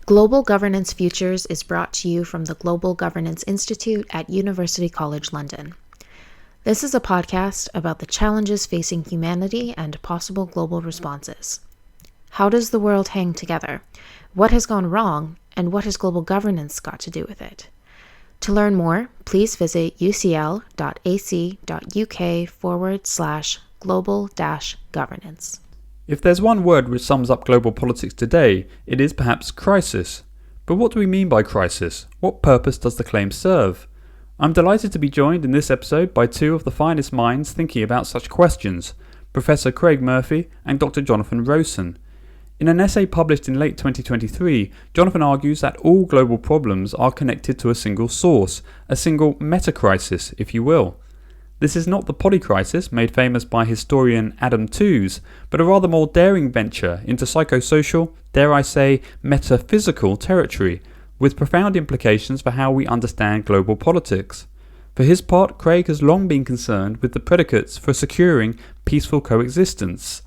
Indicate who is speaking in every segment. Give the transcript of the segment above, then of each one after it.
Speaker 1: Global Governance Futures is brought to you from the Global Governance Institute at University College London. This is a podcast about the challenges facing humanity and possible global responses. How does the world hang together? What has gone wrong? And what has global governance got to do with it? To learn more, please visit ucl.ac.uk/global-governance.
Speaker 2: If there's one word which sums up global politics today, it is perhaps crisis. But what do we mean by crisis? What purpose does the claim serve? I'm delighted to be joined in this episode by two of the finest minds thinking about such questions, Professor Craig Murphy and Dr. Jonathan Rowson. In an essay published in late 2023, Jonathan argues that all global problems are connected to a single source, a single metacrisis, if you will. This is not the polycrisis made famous by historian Adam Tooze, but a rather more daring venture into psychosocial, dare I say, metaphysical territory, with profound implications for how we understand global politics. For his part, Craig has long been concerned with the predicates for securing peaceful coexistence.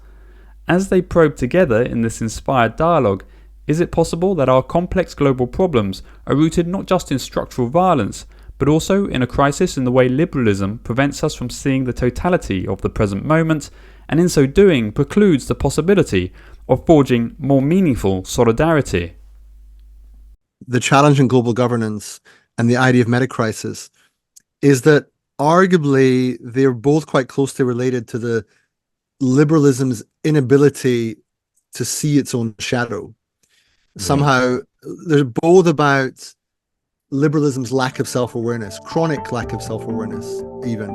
Speaker 2: As they probe together in this inspired dialogue, is it possible that our complex global problems are rooted not just in structural violence, but also in a crisis in the way liberalism prevents us from seeing the totality of the present moment, and in so doing precludes the possibility of forging more meaningful solidarity?
Speaker 3: The challenge in global governance and the idea of metacrisis is that arguably they're both quite closely related to the liberalism's inability to see its own shadow. Somehow they're both about liberalism's lack of self-awareness, chronic lack of self-awareness even.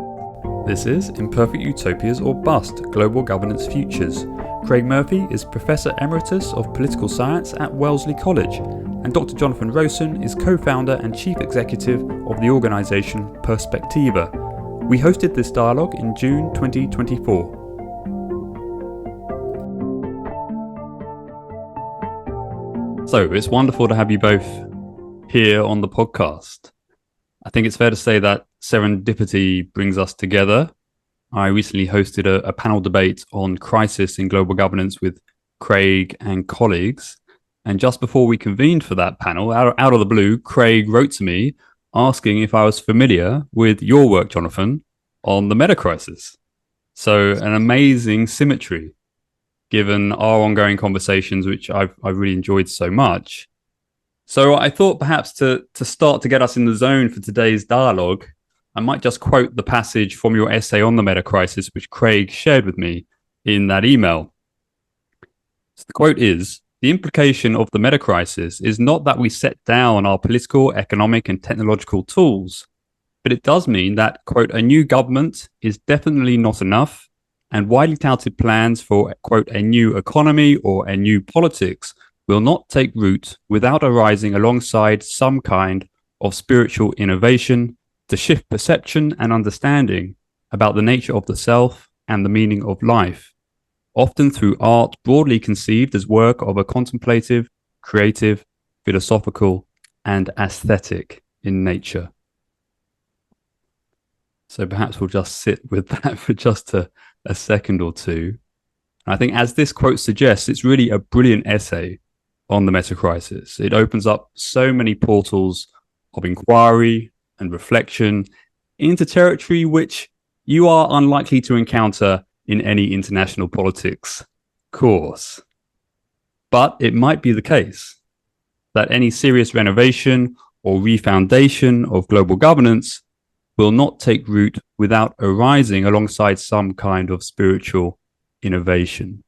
Speaker 2: This is Imperfect Utopias or Bust, Global Governance Futures. Craig Murphy is Professor Emeritus of Political Science at Wellesley College, and Dr. Jonathan Rowson is co-founder and chief executive of the organisation Perspectiva. We hosted this dialogue in June 2024. So it's wonderful to have you both here on the podcast. I think it's fair to say that serendipity brings us together. I recently hosted a panel debate on crisis in global governance with Craig and colleagues. And just before we convened for that panel, out of the blue, Craig wrote to me asking if I was familiar with your work, Jonathan, on the metacrisis. So an amazing symmetry, given our ongoing conversations, which I've really enjoyed so much. So I thought perhaps to start to get us in the zone for today's dialogue, I might just quote the passage from your essay on the metacrisis, which Craig shared with me in that email. So the quote is, "The implication of the metacrisis is not that we set down our political, economic, and technological tools, but it does mean that, quote, a new government is definitely not enough, and widely touted plans for, quote, a new economy or a new politics will not take root without arising alongside some kind of spiritual innovation to shift perception and understanding about the nature of the self and the meaning of life, often through art broadly conceived as work of a contemplative, creative, philosophical, and aesthetic in nature." So perhaps we'll just sit with that for just a second or two. I think, as this quote suggests, it's really a brilliant essay on the metacrisis. It opens up so many portals of inquiry and reflection into territory which you are unlikely to encounter in any international politics course. But it might be the case that any serious renovation or refoundation of global governance will not take root without arising alongside some kind of spiritual innovation.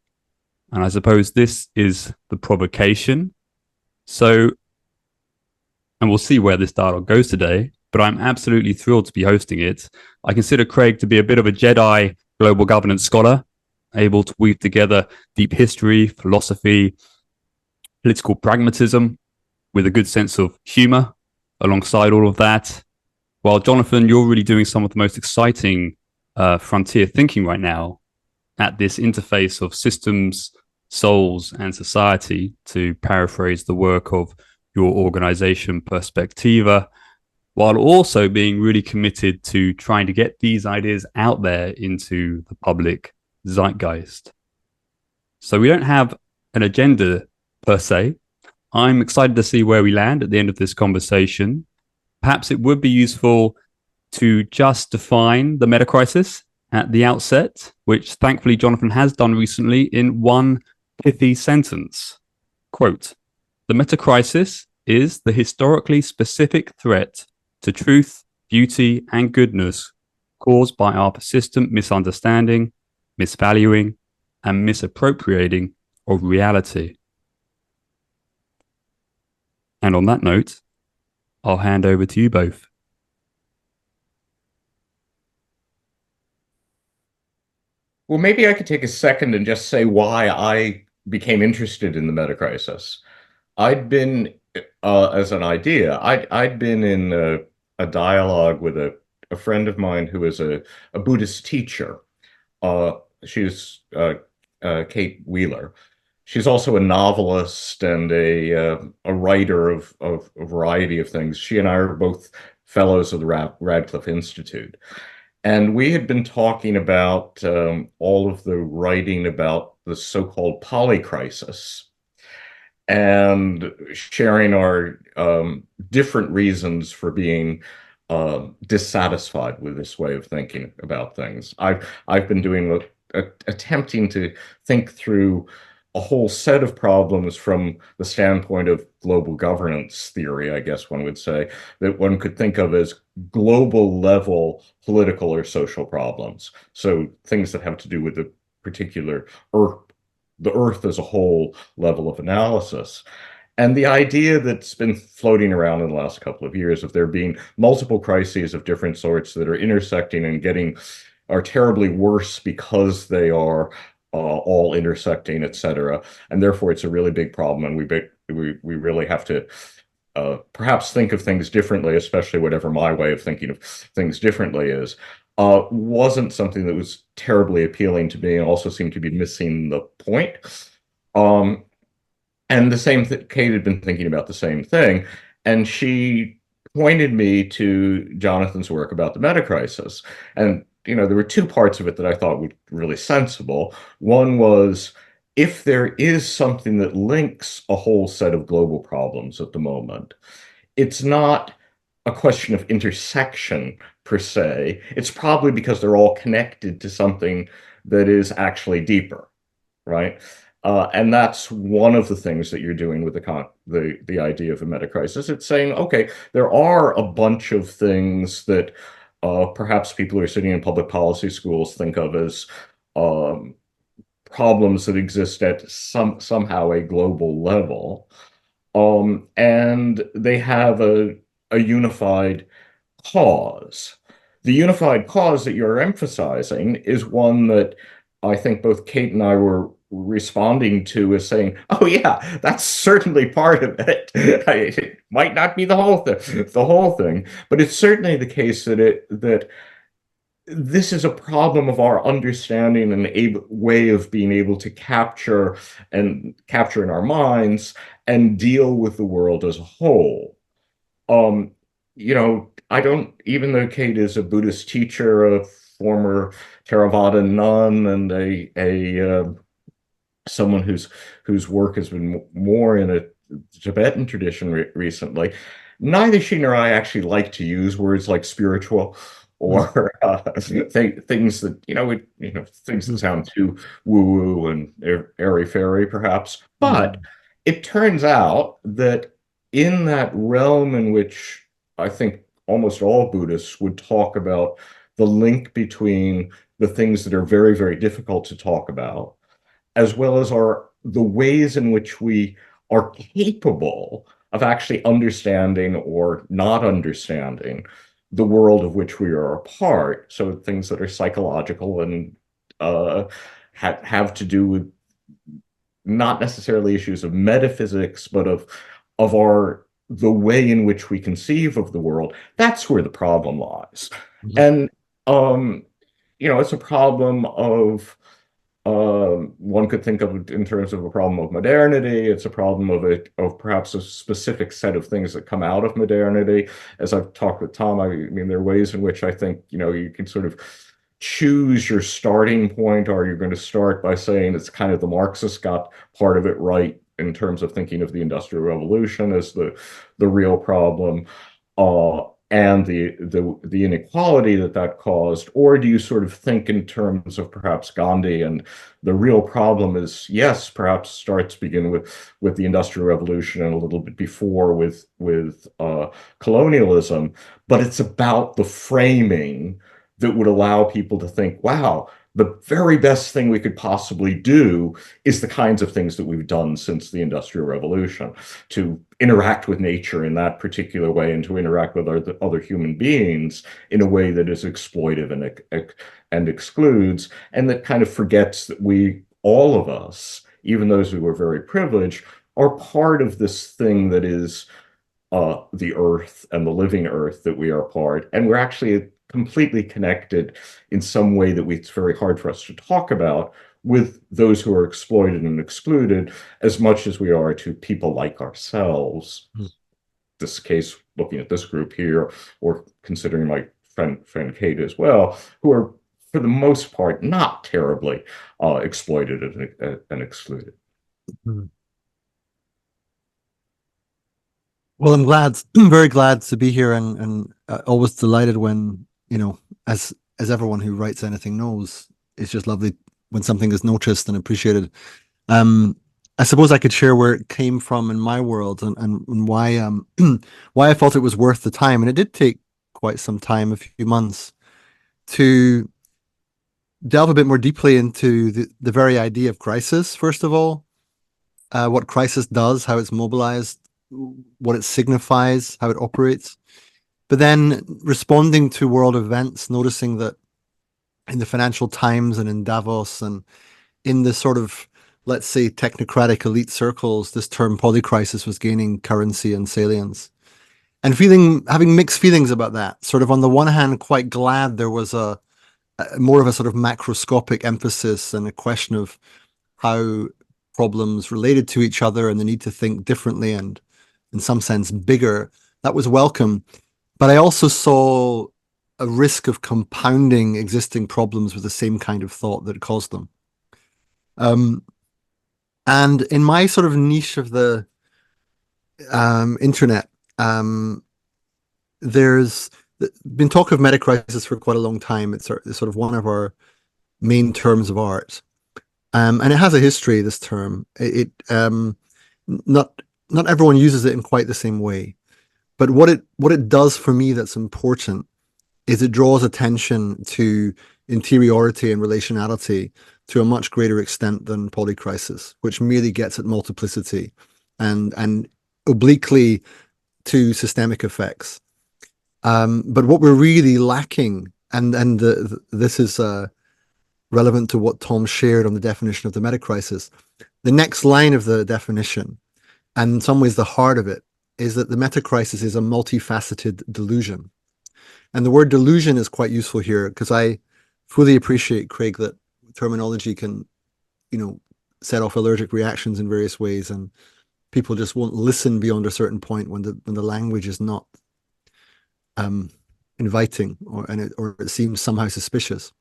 Speaker 2: And I suppose this is the provocation. So, and we'll see where this dialogue goes today, but I'm absolutely thrilled to be hosting it. I consider Craig to be a bit of a Jedi global governance scholar, able to weave together deep history, philosophy, political pragmatism with a good sense of humor alongside all of that. While Jonathan, you're really doing some of the most exciting frontier thinking right now at this interface of systems, souls, and society, to paraphrase the work of your organization Perspectiva, while also being really committed to trying to get these ideas out there into the public zeitgeist. So we don't have an agenda per se, I'm excited to see where we land at the end of this conversation. Perhaps it would be useful to just define the metacrisis at the outset, which thankfully Jonathan has done recently in one pithy sentence. Quote, "The metacrisis is the historically specific threat to truth, beauty, and goodness caused by our persistent misunderstanding, misvaluing, and misappropriating of reality." And on that note, I'll hand over to you both.
Speaker 4: Well, maybe I could take a second and just say why I became interested in the metacrisis. I'd been, as an idea, I'd been in a dialogue with a friend of mine who is a Buddhist teacher. She's Kate Wheeler. She's also a novelist and a writer of a variety of things. She and I are both fellows of the Radcliffe Institute. And we had been talking about all of the writing about the so-called polycrisis and sharing our different reasons for being dissatisfied with this way of thinking about things. I've been doing attempting to think through a whole set of problems from the standpoint of global governance theory, I guess one would say, that one could think of as global level political or social problems. So things that have to do with the particular the Earth as a whole level of analysis. And the idea that's been floating around in the last couple of years of there being multiple crises of different sorts that are intersecting and are terribly worse because they are all intersecting, etc. And therefore, it's a really big problem, and we really have to perhaps think of things differently, especially whatever my way of thinking of things differently is. Wasn't something that was terribly appealing to me, and also seemed to be missing the point. And the same Kate had been thinking about the same thing, and she pointed me to Jonathan's work about the metacrisis. And there were two parts of it that I thought were really sensible. One was, if there is something that links a whole set of global problems at the moment, it's not a question of intersection per se. It's probably because they're all connected to something that is actually deeper, right? And that's one of the things that you're doing with the idea of a metacrisis. It's saying, okay, there are a bunch of things that perhaps people who are sitting in public policy schools think of as problems that exist at somehow a global level, and they have a unified cause. The unified cause that you're emphasizing is one that I think both Kate and I were responding to as saying, "Oh yeah, that's certainly part of it. It might not be the whole thing, but it's certainly the case that this is a problem of our understanding and a way of being able to capture in our minds and deal with the world as a whole." I don't, even though Kate is a Buddhist teacher, a former Theravada nun, and someone whose work has been more in a Tibetan tradition recently, neither she nor I actually like to use words like spiritual or things that things that sound too woo-woo and airy-fairy, perhaps. But it turns out that in that realm in which I think almost all Buddhists would talk about the link between the things that are very, very difficult to talk about, as well as the ways in which we are capable of actually understanding or not understanding the world of which we are a part. So things that are psychological and have to do with not necessarily issues of metaphysics, but of the way in which we conceive of the world. That's where the problem lies. And it's a problem of one could think of it in terms of a problem of modernity. It's a problem of perhaps a specific set of things that come out of modernity. As I've talked with Tom, I mean, there are ways in which I think, you can sort of choose your starting point. Or you're going to start by saying it's kind of the Marxists got part of it right in terms of thinking of the Industrial Revolution as the real problem, and the inequality that caused? Or do you sort of think in terms of perhaps Gandhi, and the real problem is, yes, perhaps begin with the Industrial Revolution and a little bit before with colonialism, but it's about the framing that would allow people to think, wow, the very best thing we could possibly do is the kinds of things that we've done since the Industrial Revolution, to interact with nature in that particular way, and to interact with other human beings in a way that is exploitive and excludes, and that kind of forgets that we, all of us, even those who are very privileged, are part of this thing that is the earth and the living earth that we are part, and we're actually completely connected in some way that it's very hard for us to talk about, with those who are exploited and excluded, as much as we are to people like ourselves. This case, looking at this group here, or considering my friend Kate as well, who are for the most part not terribly exploited and excluded.
Speaker 3: Well, very glad to be here, and always delighted when, as everyone who writes anything knows, it's just lovely when something is noticed and appreciated. I suppose I could share where it came from in my world, and why why I felt it was worth the time. And it did take quite some time, a few months, to delve a bit more deeply into the very idea of crisis, first of all, what crisis does, how it's mobilized, what it signifies, how it operates. But then responding to world events, noticing that in the Financial Times and in Davos and in the sort of, let's say, technocratic elite circles, this term polycrisis was gaining currency and salience. And having mixed feelings about that. Sort of on the one hand, quite glad there was a more of a sort of macroscopic emphasis and a question of how problems related to each other and the need to think differently and, in some sense, bigger. That was welcome. But I also saw a risk of compounding existing problems with the same kind of thought that caused them. And in my sort of niche of the internet, there's been talk of metacrisis for quite a long time. It's sort of one of our main terms of art. And it has a history, this term. Not everyone uses it in quite the same way. But what it does for me that's important is it draws attention to interiority and relationality to a much greater extent than polycrisis, which merely gets at multiplicity and obliquely to systemic effects. But what we're really lacking, and this is relevant to what Tom shared on the definition of the metacrisis, the next line of the definition, and in some ways the heart of it, is that the metacrisis is a multifaceted delusion. And the word delusion is quite useful here, because I fully appreciate, Craig, that terminology can, set off allergic reactions in various ways, and people just won't listen beyond a certain point when the language is not inviting, or it seems somehow suspicious.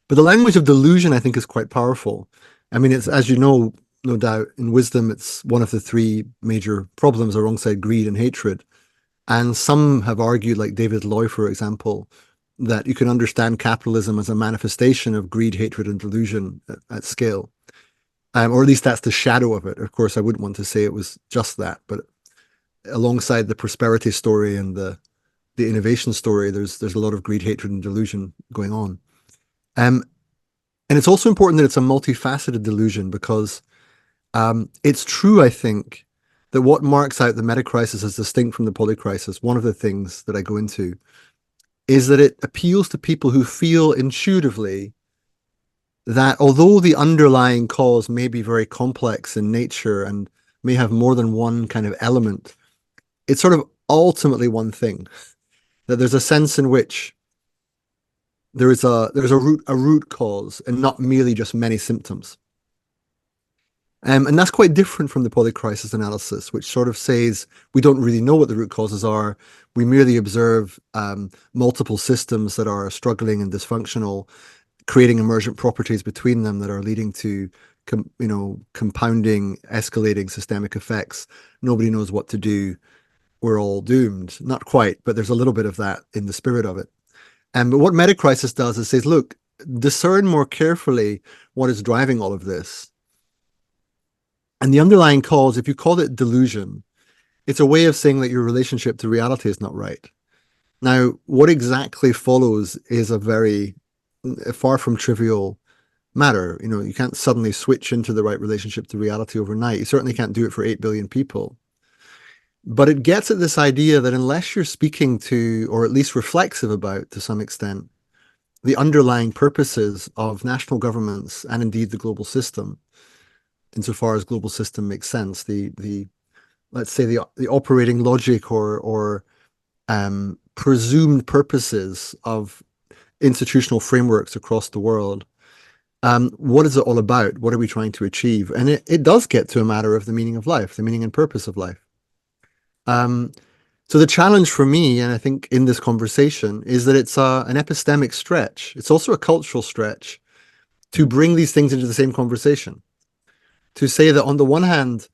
Speaker 3: But the language of delusion, I think, is quite powerful. I mean, it's, as you know, no doubt, in wisdom, it's one of the three major problems alongside greed and hatred. And some have argued, like David Loy, for example, that you can understand capitalism as a manifestation of greed, hatred, and delusion at scale. Or at least that's the shadow of it. Of course, I wouldn't want to say it was just that, but alongside the prosperity story and the innovation story, there's a lot of greed, hatred, and delusion going on. And it's also important that it's a multifaceted delusion, because it's true, I think, that what marks out the metacrisis as distinct from the polycrisis, one of the things that I go into, is that it appeals to people who feel intuitively that although the underlying cause may be very complex in nature and may have more than one kind of element, it's sort of ultimately one thing. That there's a sense in which there's a root cause, and not merely just many symptoms. And that's quite different from the polycrisis analysis, which sort of says we don't really know what the root causes are. We merely observe multiple systems that are struggling and dysfunctional, creating emergent properties between them that are leading to compounding, escalating systemic effects. Nobody knows what to do. We're all doomed. Not quite, but there's a little bit of that in the spirit of it. But what Metacrisis does is says, look, discern more carefully what is driving all of this. And the underlying cause, if you call it delusion, it's a way of saying that your relationship to reality is not right. Now, what exactly follows is a very far from trivial matter. You can't suddenly switch into the right relationship to reality overnight. You certainly can't do it for 8 billion people. But it gets at this idea that unless you're speaking to, or at least reflexive about, to some extent, the underlying purposes of national governments and indeed the global system, insofar as global system makes sense, let's say the operating logic or presumed purposes of institutional frameworks across the world. What is it all about? What are we trying to achieve? And it does get to a matter of the meaning of life, the meaning and purpose of life. So the challenge for me, and I think in this conversation, is that it's an epistemic stretch. It's also a cultural stretch to bring these things into the same conversation. To say that on the one hand,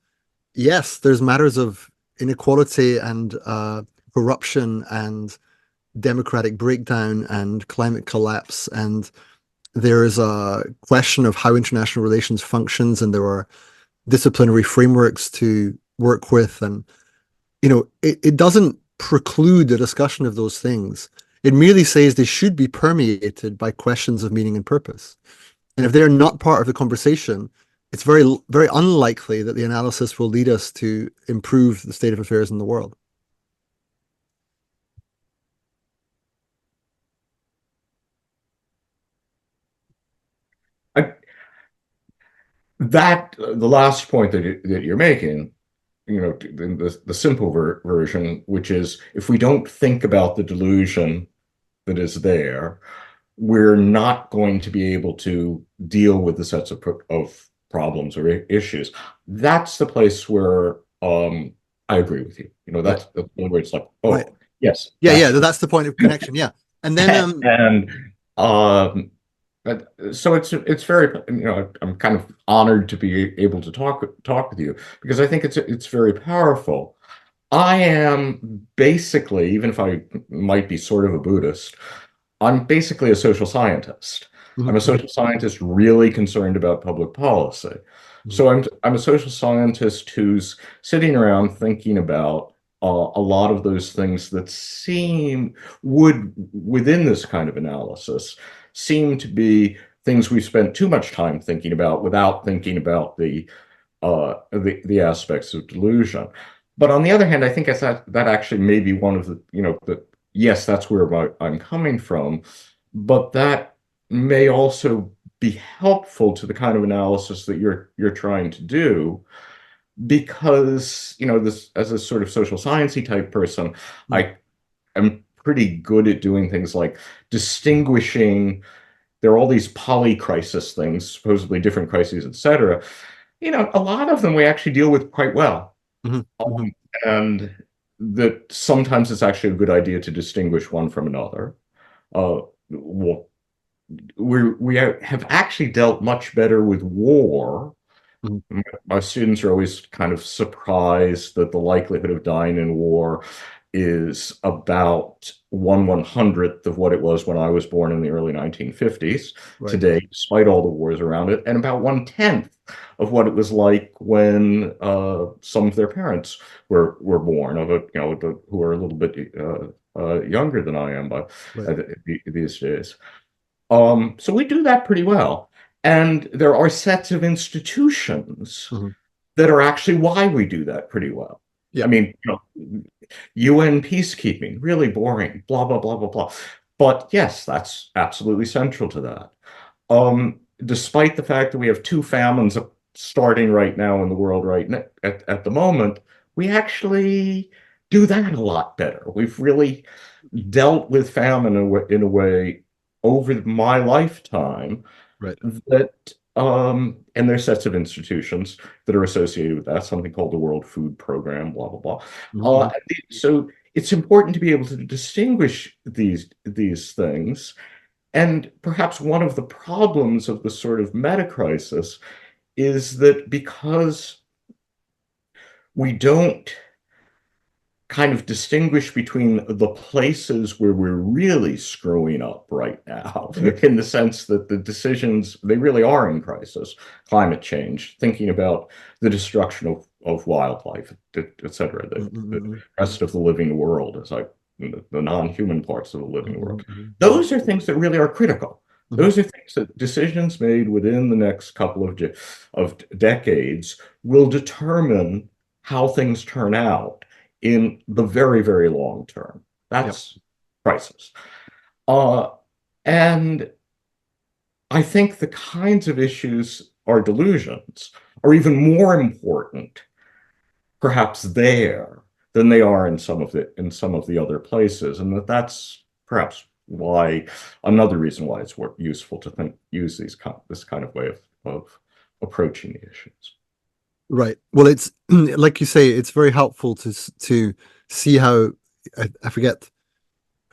Speaker 3: yes, there's matters of inequality and corruption and democratic breakdown and climate collapse, and there is a question of how international relations functions, and there are disciplinary frameworks to work with, and it doesn't preclude a discussion of those things. It merely says they should be permeated by questions of meaning and purpose. And if they're not part of the conversation, it's very, very unlikely that the analysis will lead us to improve the state of affairs in the world.
Speaker 4: The last point that you're making, the simple version, which is if we don't think about the delusion that is there, we're not going to be able to deal with the sets of problems or issues. That's the place where I agree with you. That's the point where it's like, oh, right. Yes.
Speaker 3: Yeah, that's the point of connection. Yeah. And then
Speaker 4: so it's very, I'm kind of honored to be able to talk with you, because I think it's very powerful. I am basically, even if I might be sort of a Buddhist, I'm basically a social scientist. Mm-hmm. I'm a social scientist really concerned about public policy. Mm-hmm. So I'm a social scientist who's sitting around thinking about a lot of those things that would, within this kind of analysis, seem to be things we spent too much time thinking about without thinking about the aspects of delusion. But on the other hand, I think that actually may be one of the, yes, that's where I'm coming from, but that may also be helpful to the kind of analysis that you're trying to do, because this, as a sort of social sciencey type person, I am pretty good at doing things like distinguishing. There are all these polycrisis things, supposedly different crises, etc. A lot of them we actually deal with quite well. Mm-hmm. And that sometimes it's actually a good idea to distinguish one from another. We have actually dealt much better with war. Mm-hmm. My students are always kind of surprised that the likelihood of dying in war is about 1/100th of what it was when I was born in the early 1950s. Right. Today, despite all the wars around it, and about 1/10th of what it was like when some of their parents were born, who are a little bit younger than I am these days. So we do that pretty well. And there are sets of institutions mm-hmm. that are actually why we do that pretty well. Yeah. I mean, UN peacekeeping, really boring, blah, blah, blah, blah, blah. But yes, that's absolutely central to that. Despite the fact that we have 2 famines starting right now in the world at the moment, we actually do that a lot better. We've really dealt with famine in a way over my lifetime. Right. That and there's sets of institutions that are associated with that, something called the World Food Program, blah, blah, blah. Mm-hmm. So it's important to be able to distinguish these things. And perhaps one of the problems of the sort of metacrisis is that because we don't kind of distinguish between the places where we're really screwing up right now, in the sense that the decisions, they really are in crisis. Climate change, thinking about the destruction of wildlife, et cetera, the rest of the living world, as the non-human parts of the living world. Those are things that really are critical. Those are things that decisions made within the next couple of decades will determine how things turn out in the very, very long term. That's crisis. And I think the kinds of issues are delusions are even more important, perhaps there, than they are in some of the other places, and that's perhaps why another reason why it's useful to use this kind of way of approaching the issues.
Speaker 3: Right. Well, it's like you say, it's very helpful to see how I forget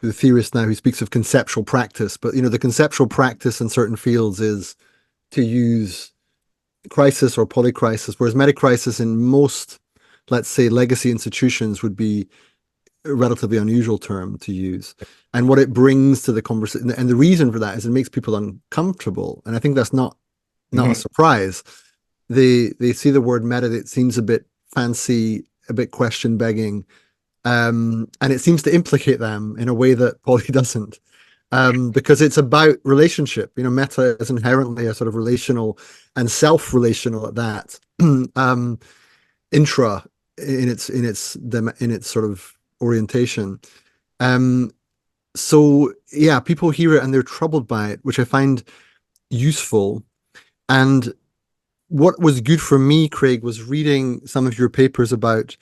Speaker 3: the theorist now who speaks of conceptual practice, but the conceptual practice in certain fields is to use crisis or polycrisis, whereas metacrisis in most, let's say, legacy institutions would be a relatively unusual term to use. And what it brings to the conversation, and the reason for that is it makes people uncomfortable, and I think that's not a surprise. They see the word meta, it seems a bit fancy, a bit question begging, and it seems to implicate them in a way that poly doesn't, because it's about relationship. Meta is inherently a sort of relational and self-relational at that, intra in its sort of orientation. So yeah, people hear it and they're troubled by it, which I find useful. And what was good for me, Craig, was reading some of your papers about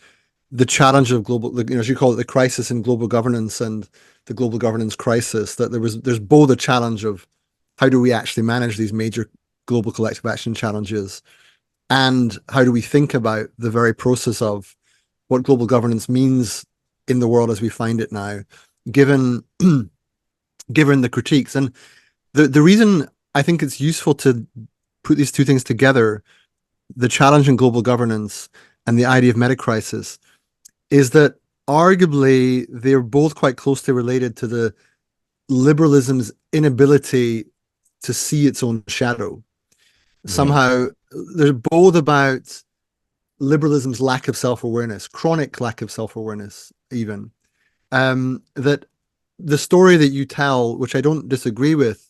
Speaker 3: the challenge of global, as you call it, the crisis in global governance and the global governance crisis. That there's both a challenge of how do we actually manage these major global collective action challenges, and how do we think about the very process of what global governance means in the world as we find it now, given the critiques. And the reason I think it's useful to put these two things together, the challenge in global governance and the idea of metacrisis, is that arguably they're both quite closely related to the liberalism's inability to see its own shadow. Somehow they're both about liberalism's lack of self-awareness, chronic lack of self-awareness even. That the story that you tell, which I don't disagree with,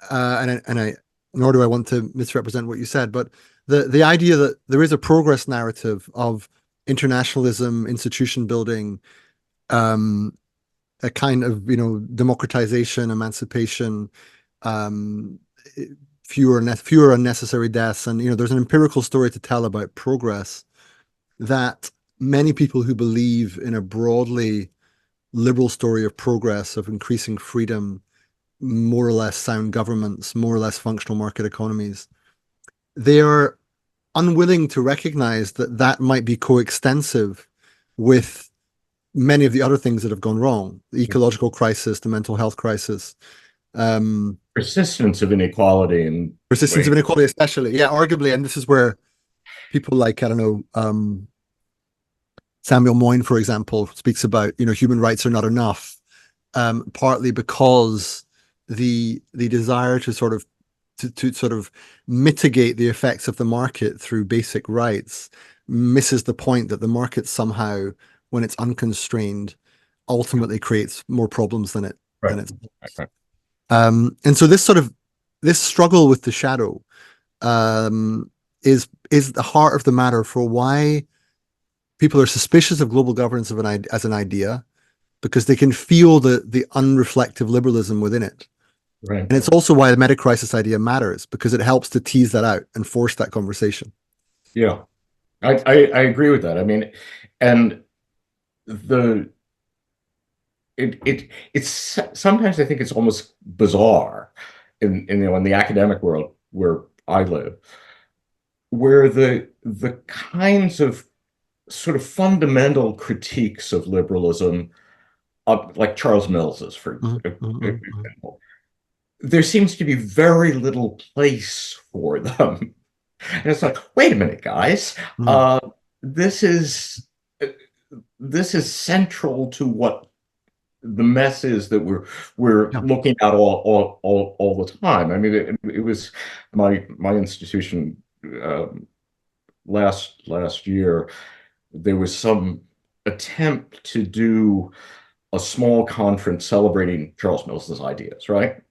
Speaker 3: and nor do I want to misrepresent what you said, but the idea that there is a progress narrative of internationalism, institution building, a kind of democratization, emancipation, fewer unnecessary deaths, and there's an empirical story to tell about progress that many people who believe in a broadly liberal story of progress, of increasing freedom, more or less sound governments, more or less functional market economies, they are unwilling to recognize that might be coextensive with many of the other things that have gone wrong: the ecological crisis, the mental health crisis,
Speaker 4: persistence of inequality,
Speaker 3: especially, arguably. And this is where people like, I don't know, Samuel Moyn, for example, speaks about human rights are not enough, partly because the desire to sort of mitigate the effects of the market through basic rights misses the point that the market somehow, when it's unconstrained, ultimately creates more problems than it's. And so this struggle with the shadow is the heart of the matter for why people are suspicious of global governance as an idea, because they can feel the unreflective liberalism within it.
Speaker 4: Right.
Speaker 3: And it's also why the metacrisis idea matters, because it helps to tease that out and force that conversation.
Speaker 4: Yeah, I agree with that. I mean, and it's sometimes I think it's almost bizarre in the academic world where I live, where the kinds of sort of fundamental critiques of liberalism, like Charles Mills's, for example, there seems to be very little place for them And it's like, wait a minute, guys.
Speaker 3: Mm.
Speaker 4: This is this is central to what the mess is that we're
Speaker 3: Yeah.
Speaker 4: looking at all the time. I mean, it was my institution last year. There was some attempt to do a small conference celebrating Charles Mills's ideas, right?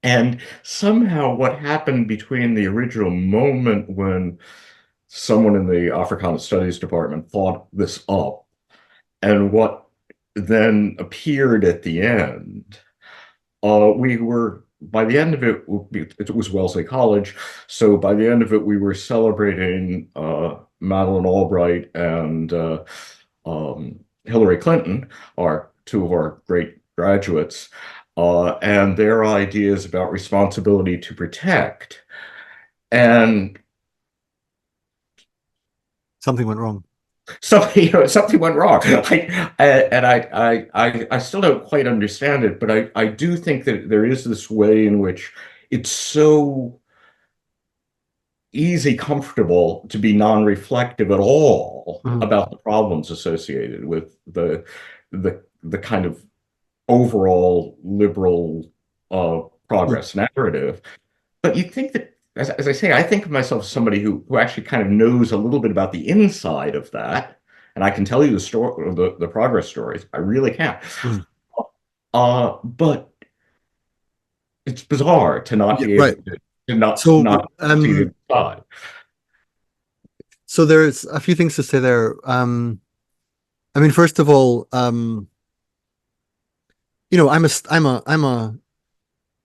Speaker 4: And somehow what happened between the original moment when someone in the Africana Studies department thought this up and what then appeared at the end, we were, by the end of it, it was Wellesley College. So by the end of it, we were celebrating Madeleine Albright and Hillary Clinton, our two of our great graduates, and their ideas about responsibility to protect. And
Speaker 3: Something went wrong.
Speaker 4: something went wrong. I still don't quite understand it, but I do think that there is this way in which it's so easy, comfortable to be non-reflective at all about the problems associated with the kind of overall liberal progress narrative. But you think that, as I say, I think of myself as somebody who actually kind of knows a little bit about the inside of that, and I can tell you the story, the progress stories. I really can. But it's bizarre to not be able to not see the inside.
Speaker 3: So there's a few things to say there. I mean, first of all, you know, I'm a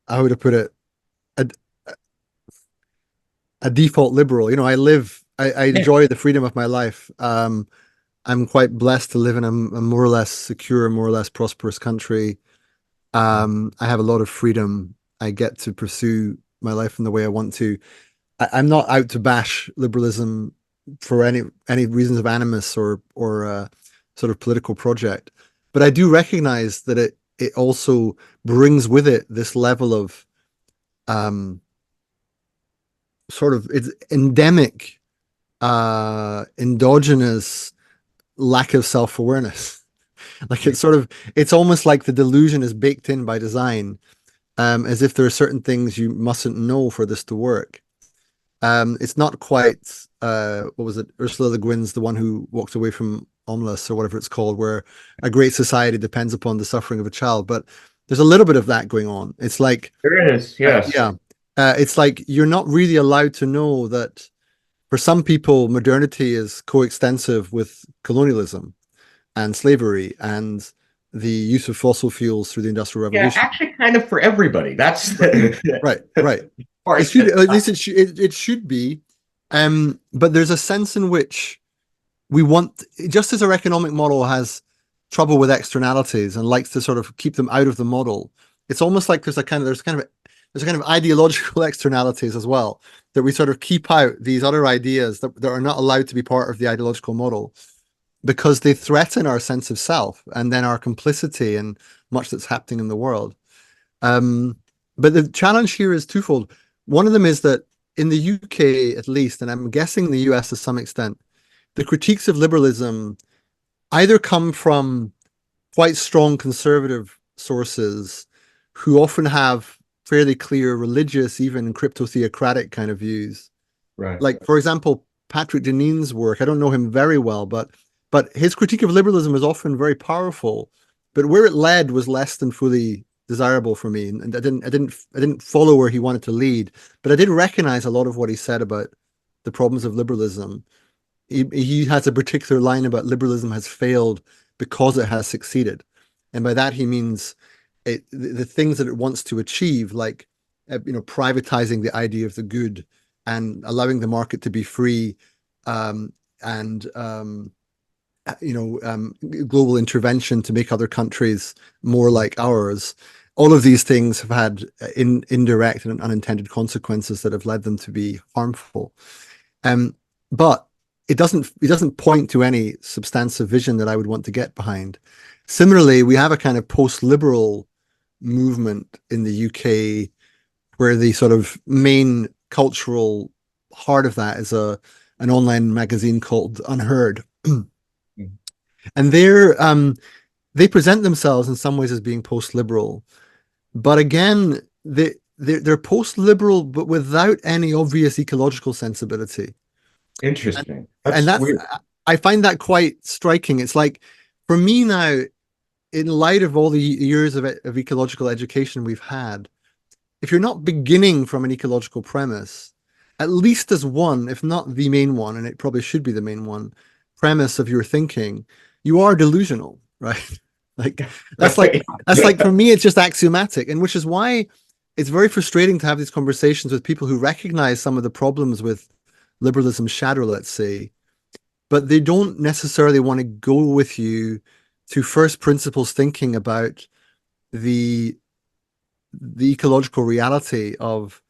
Speaker 3: how would I put it, a default liberal. You know, I enjoy the freedom of my life. I'm quite blessed to live in a more or less secure, more or less prosperous country. I have a lot of freedom. I get to pursue my life in the way I want to. I'm not out to bash liberalism for any reasons of animus or sort of political project, but I do recognize that it also brings with it this level of sort of it's endemic, endogenous lack of self-awareness. Like it's almost like the delusion is baked in by design, as if there are certain things you mustn't know for this to work. It's not quite, what was it, Ursula Le Guin's The One Who Walked Away from Homeless, or whatever it's called, where a great society depends upon the suffering of a child. But there's a little bit of that going on. It's like,
Speaker 4: there is, yes.
Speaker 3: It's like you're not really allowed to know that for some people, modernity is coextensive with colonialism and slavery and the use of fossil fuels through the Industrial Revolution.
Speaker 4: Yeah, actually, kind of for everybody. That's
Speaker 3: right. It should, at least it should be. But there's a sense in which we want, just as our economic model has trouble with externalities and likes to sort of keep them out of the model, it's almost like there's a kind of ideological externalities as well, that we sort of keep out these other ideas that are not allowed to be part of the ideological model because they threaten our sense of self and then our complicity in much that's happening in the world. But the challenge here is twofold. One of them is that in the UK, at least, and I'm guessing the US to some extent, the critiques of liberalism either come from quite strong conservative sources who often have fairly clear religious, even crypto-theocratic kind of views.
Speaker 4: Right.
Speaker 3: Like, for example, Patrick Deneen's work, I don't know him very well, but his critique of liberalism is often very powerful, but where it led was less than fully desirable for me. And I didn't follow where he wanted to lead, but I did recognize a lot of what he said about the problems of liberalism. He has a particular line about liberalism has failed because it has succeeded. And by that, he means the things that it wants to achieve, like, privatizing the idea of the good and allowing the market to be free, and global intervention to make other countries more like ours. All of these things have had indirect and unintended consequences that have led them to be harmful. But it doesn't point to any substantive vision that I would want to get behind. Similarly, we have a kind of post-liberal movement in the UK where the sort of main cultural heart of that is an online magazine called Unheard. And they present themselves in some ways as being post-liberal, but again, they're post-liberal, but without any obvious ecological sensibility.
Speaker 4: Interesting.
Speaker 3: And that's
Speaker 4: weird.
Speaker 3: I find that quite striking. It's like, for me now, in light of all the years of ecological education we've had, if you're not beginning from an ecological premise, at least as one, if not the main one, and it probably should be the main one, premise of your thinking, you are delusional, right? That's like for me, it's just axiomatic, and which is why it's very frustrating to have these conversations with people who recognize some of the problems with liberalism's shadow, let's say, but they don't necessarily want to go with you to first principles thinking about the ecological reality of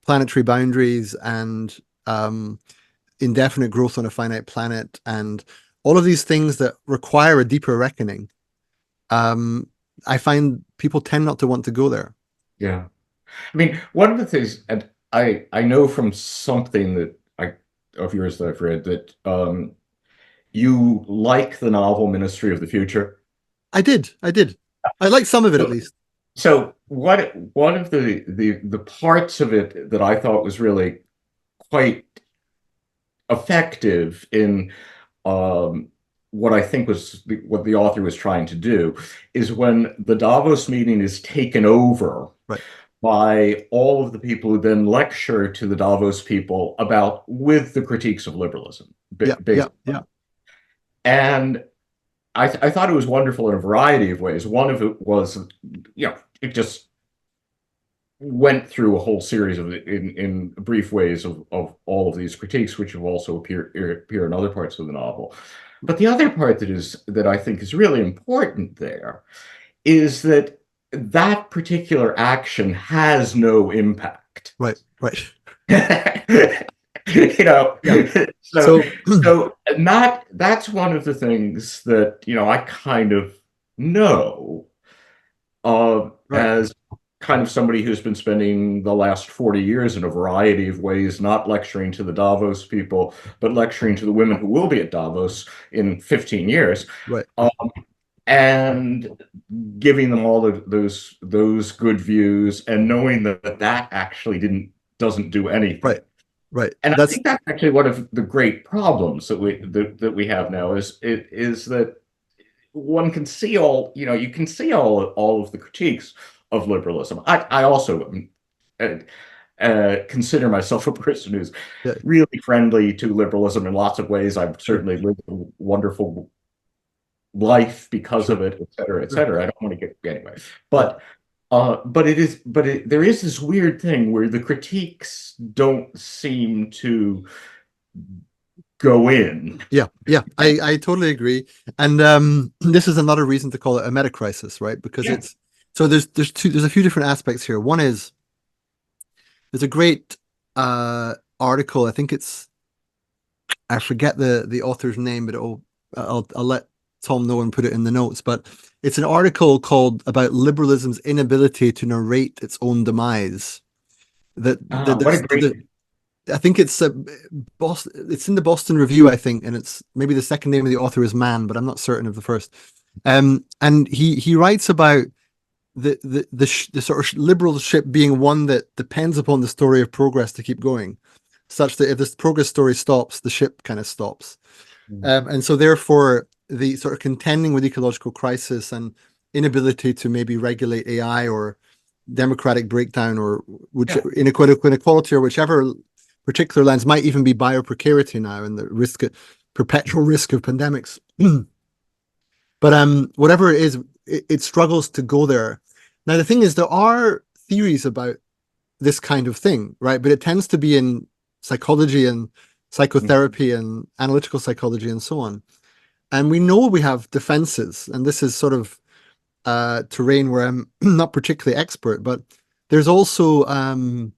Speaker 3: planetary boundaries and indefinite growth on a finite planet, and all of these things that require a deeper reckoning. I find people tend not to want to go there.
Speaker 4: Yeah. I mean, one of the things, and I know from something that of yours that I've read, that you like the novel Ministry of the Future.
Speaker 3: I did. I like some of it, at least.
Speaker 4: So one of the parts of it that I thought was really quite effective in what I think was what the author was trying to do is when the Davos meeting is taken over by all of the people who then lecture to the Davos people with the critiques of liberalism.
Speaker 3: Yeah.
Speaker 4: And I thought it was wonderful in a variety of ways. One of it was, it just went through a whole series of, in brief ways, of all of these critiques, which have also appear in other parts of the novel. But the other part that I think is really important there is that particular action has no impact.
Speaker 3: Right.
Speaker 4: So that's one of the things that I kind of know as kind of somebody who's been spending the last 40 years in a variety of ways, not lecturing to the Davos people, but lecturing to the women who will be at Davos in 15 years.
Speaker 3: Right.
Speaker 4: And giving them all of those good views, and knowing that actually doesn't do anything.
Speaker 3: Right.
Speaker 4: And I think that's actually one of the great problems that we have now is that one can see you can see all of the critiques of liberalism. I also consider myself a person who's really friendly to liberalism in lots of ways. I've certainly lived a wonderful life because of it, et cetera, et cetera. I don't want to get anyway, but there is this weird thing where the critiques don't seem to go in.
Speaker 3: Yeah, I totally agree. And this is another reason to call it a metacrisis, right? Because it's so there's a few different aspects here. One is there's a great article. I think I forget the author's name, but I'll let Tom know and put it in the notes. But it's an article about liberalism's inability to narrate its own demise. I think it's it's in the Boston Review, I think, and it's maybe the second name of the author is Mann, but I'm not certain of the first. And he writes about the sort of liberal ship being one that depends upon the story of progress to keep going, such that if this progress story stops, the ship kind of stops. And so therefore the sort of contending with ecological crisis and inability to maybe regulate AI or democratic breakdown or inequality or whichever particular lens, might even be bioprecarity now and the perpetual risk of pandemics. But whatever it is, it struggles to go there. Now the thing is, there are theories about this kind of thing, right? But it tends to be in psychology and psychotherapy and analytical psychology and so on. And we know we have defenses, and this is sort of terrain where I'm not particularly expert, but there's also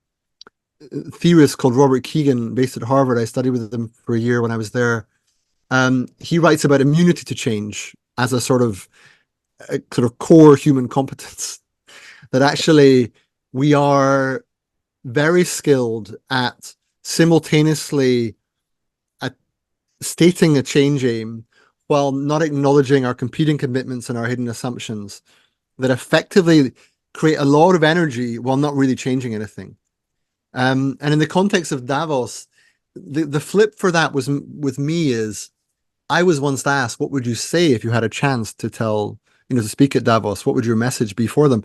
Speaker 3: theorist called Robert Keegan based at Harvard. I studied with him for a year when I was there. He writes about immunity to change as a sort of core human competence, that actually we are very skilled at simultaneously stating a change aim while not acknowledging our competing commitments and our hidden assumptions that effectively create a lot of energy while not really changing anything. And in the context of Davos, the flip for that was with me is I was once asked, what would you say if you had a chance to to speak at Davos? What would your message be for them?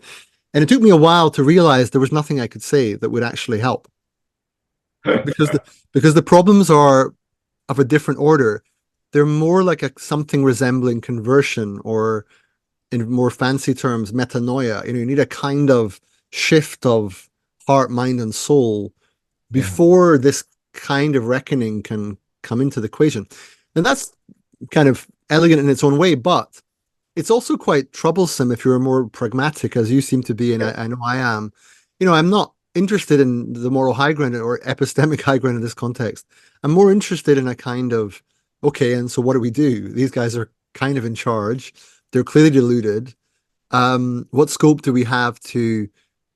Speaker 3: And it took me a while to realize there was nothing I could say that would actually help. Because the problems are of a different order. They're more like something resembling conversion, or in more fancy terms, metanoia. You need a kind of shift of heart, mind, and soul before this kind of reckoning can come into the equation. And that's kind of elegant in its own way, but it's also quite troublesome if you're more pragmatic, as you seem to be, and I know I am. I'm not interested in the moral high ground or epistemic high ground in this context. I'm more interested in a kind of, okay, and so what do we do? These guys are kind of in charge. They're clearly deluded. What scope do we have to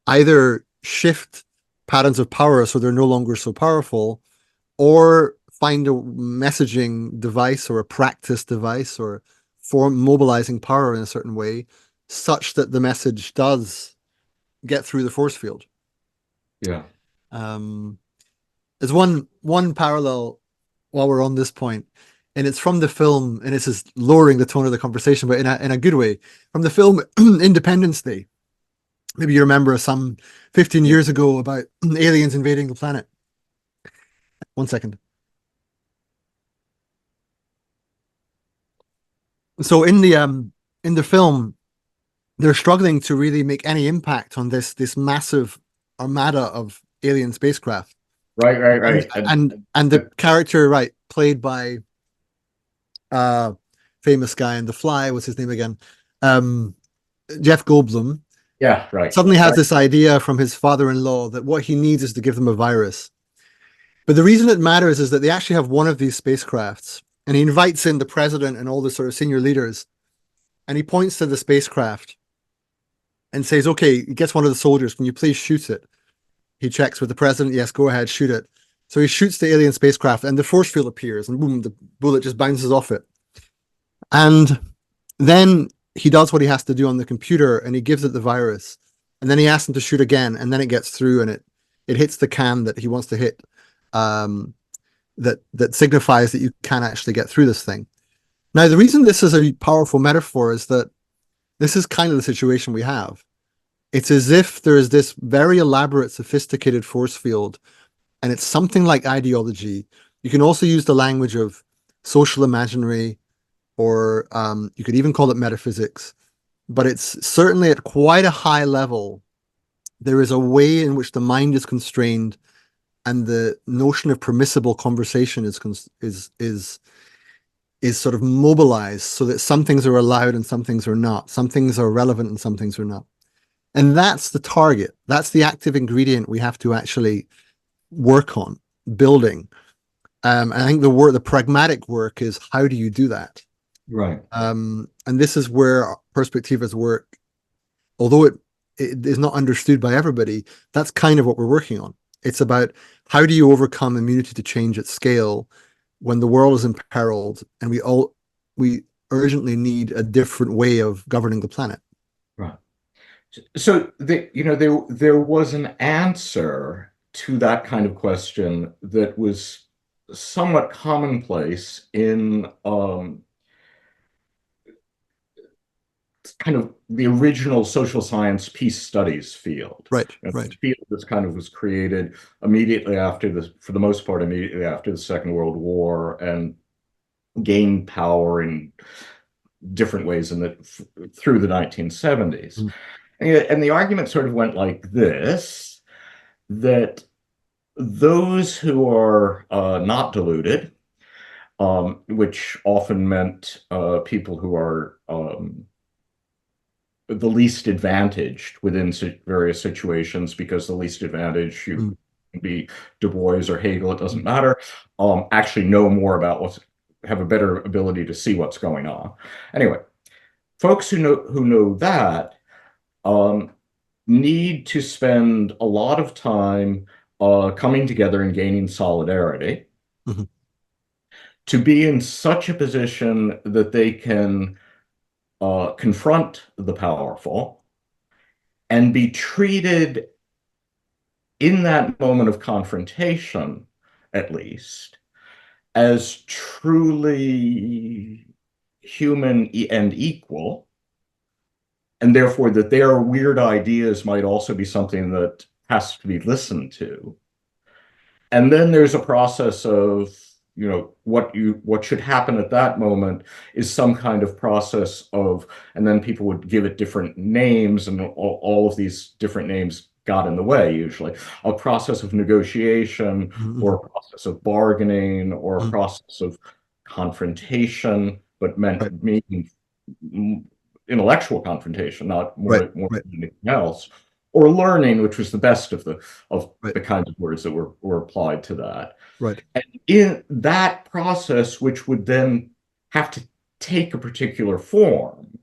Speaker 3: either shift patterns of power so they're no longer so powerful, or find a messaging device or a practice device or mobilizing power in a certain way such that the message does get through the force field?
Speaker 4: Yeah.
Speaker 3: There's one parallel while we're on this point, and it's from the film, and this is lowering the tone of the conversation, but in a good way, from the film Independence Day. Maybe you remember some 15 years ago about aliens invading the planet. 1 second. So in the film, they're struggling to really make any impact on this massive armada of alien spacecraft.
Speaker 4: Right.
Speaker 3: And the character, played by famous guy in The Fly, what's his name again? Jeff Goldblum.
Speaker 4: Yeah, right.
Speaker 3: Suddenly has this idea from his father-in-law that what he needs is to give them a virus. But the reason it matters is that they actually have one of these spacecrafts, and he invites in the president and all the sort of senior leaders, and he points to the spacecraft and says, okay, he gets one of the soldiers, can you please shoot it? He checks with the president, yes, go ahead, shoot it. So he shoots the alien spacecraft, and the force field appears, and boom, the bullet just bounces off it. And then he does what he has to do on the computer, and he gives it the virus. And then he asks him to shoot again, and then it gets through, and it hits the can that he wants to hit, that signifies that you can actually get through this thing. Now, the reason this is a powerful metaphor is that this is kind of the situation we have. It's as if there is this very elaborate, sophisticated force field, and it's something like ideology. You can also use the language of social imaginary, or you could even call it metaphysics, but it's certainly at quite a high level. There is a way in which the mind is constrained, and the notion of permissible conversation is sort of mobilized so that some things are allowed and some things are not. Some things are relevant and some things are not. And that's the target. That's the active ingredient we have to actually work on building. I think the pragmatic work is, how do you do that?
Speaker 4: Right.
Speaker 3: And this is where Perspectiva's work, although it is not understood by everybody, that's kind of what we're working on. It's about, how do you overcome immunity to change at scale when the world is imperiled and we urgently need a different way of governing the planet.
Speaker 4: Right. So there was an answer to that kind of question that was somewhat commonplace in kind of the original social science peace studies field.
Speaker 3: Right.
Speaker 4: The field this kind of was created immediately after for the most part, immediately after the Second World War, and gained power in different ways through the 1970s. Mm. And the argument sort of went like this, that those who are not deluded, which often meant people who are the least advantaged within various situations, because the least advantaged, you can be Du Bois or Hegel, it doesn't matter, actually know more about have a better ability to see what's going on. Anyway, folks who know that need to spend a lot of time coming together and gaining solidarity,
Speaker 3: Mhm.
Speaker 4: to be in such a position that they can confront the powerful and be treated in that moment of confrontation, at least, as truly human and equal, and therefore that their weird ideas might also be something that has to be listened to. And then there's a process of, what should happen at that moment is some kind of process of, and then people would give it different names, and all of these different names got in the way, usually a process of negotiation,
Speaker 3: Mhm.
Speaker 4: or a process of bargaining, or a
Speaker 3: Mhm.
Speaker 4: process of confrontation, but
Speaker 3: Right.
Speaker 4: meaning intellectual confrontation, not
Speaker 3: Right.
Speaker 4: more
Speaker 3: Right.
Speaker 4: than anything else, or learning, which was the best of
Speaker 3: Right.
Speaker 4: the kinds of words that were applied to that.
Speaker 3: Right.
Speaker 4: And in that process, which would then have to take a particular form,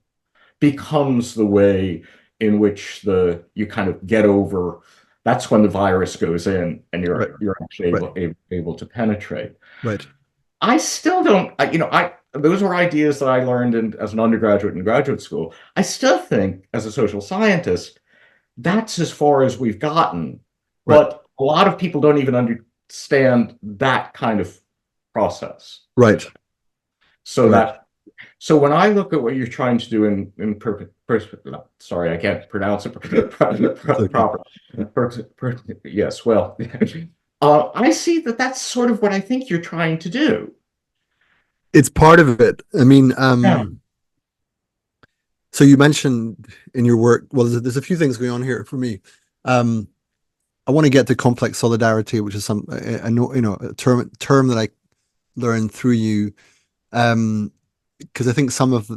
Speaker 4: becomes the way in which you kind of get over. That's when the virus goes in, and
Speaker 3: Right.
Speaker 4: you're actually
Speaker 3: Right.
Speaker 4: able to penetrate.
Speaker 3: Right.
Speaker 4: I still don't, those were ideas that I learned as an undergraduate in graduate school. I still think, as a social scientist, that's as far as we've gotten.
Speaker 3: Right.
Speaker 4: But a lot of people don't even understand that kind of process.
Speaker 3: Right.
Speaker 4: So
Speaker 3: Right.
Speaker 4: so when I look at what you're trying to do sorry, I can't pronounce it
Speaker 3: It's okay.
Speaker 4: properly. Yes, well, I see that that's sort of what I think you're trying to do.
Speaker 3: It's part of it. I mean,
Speaker 4: Yeah.
Speaker 3: so you mentioned in your work, well, there's a few things going on here for me. I want to get to complex solidarity, which is a term that I learned through you, because I think some of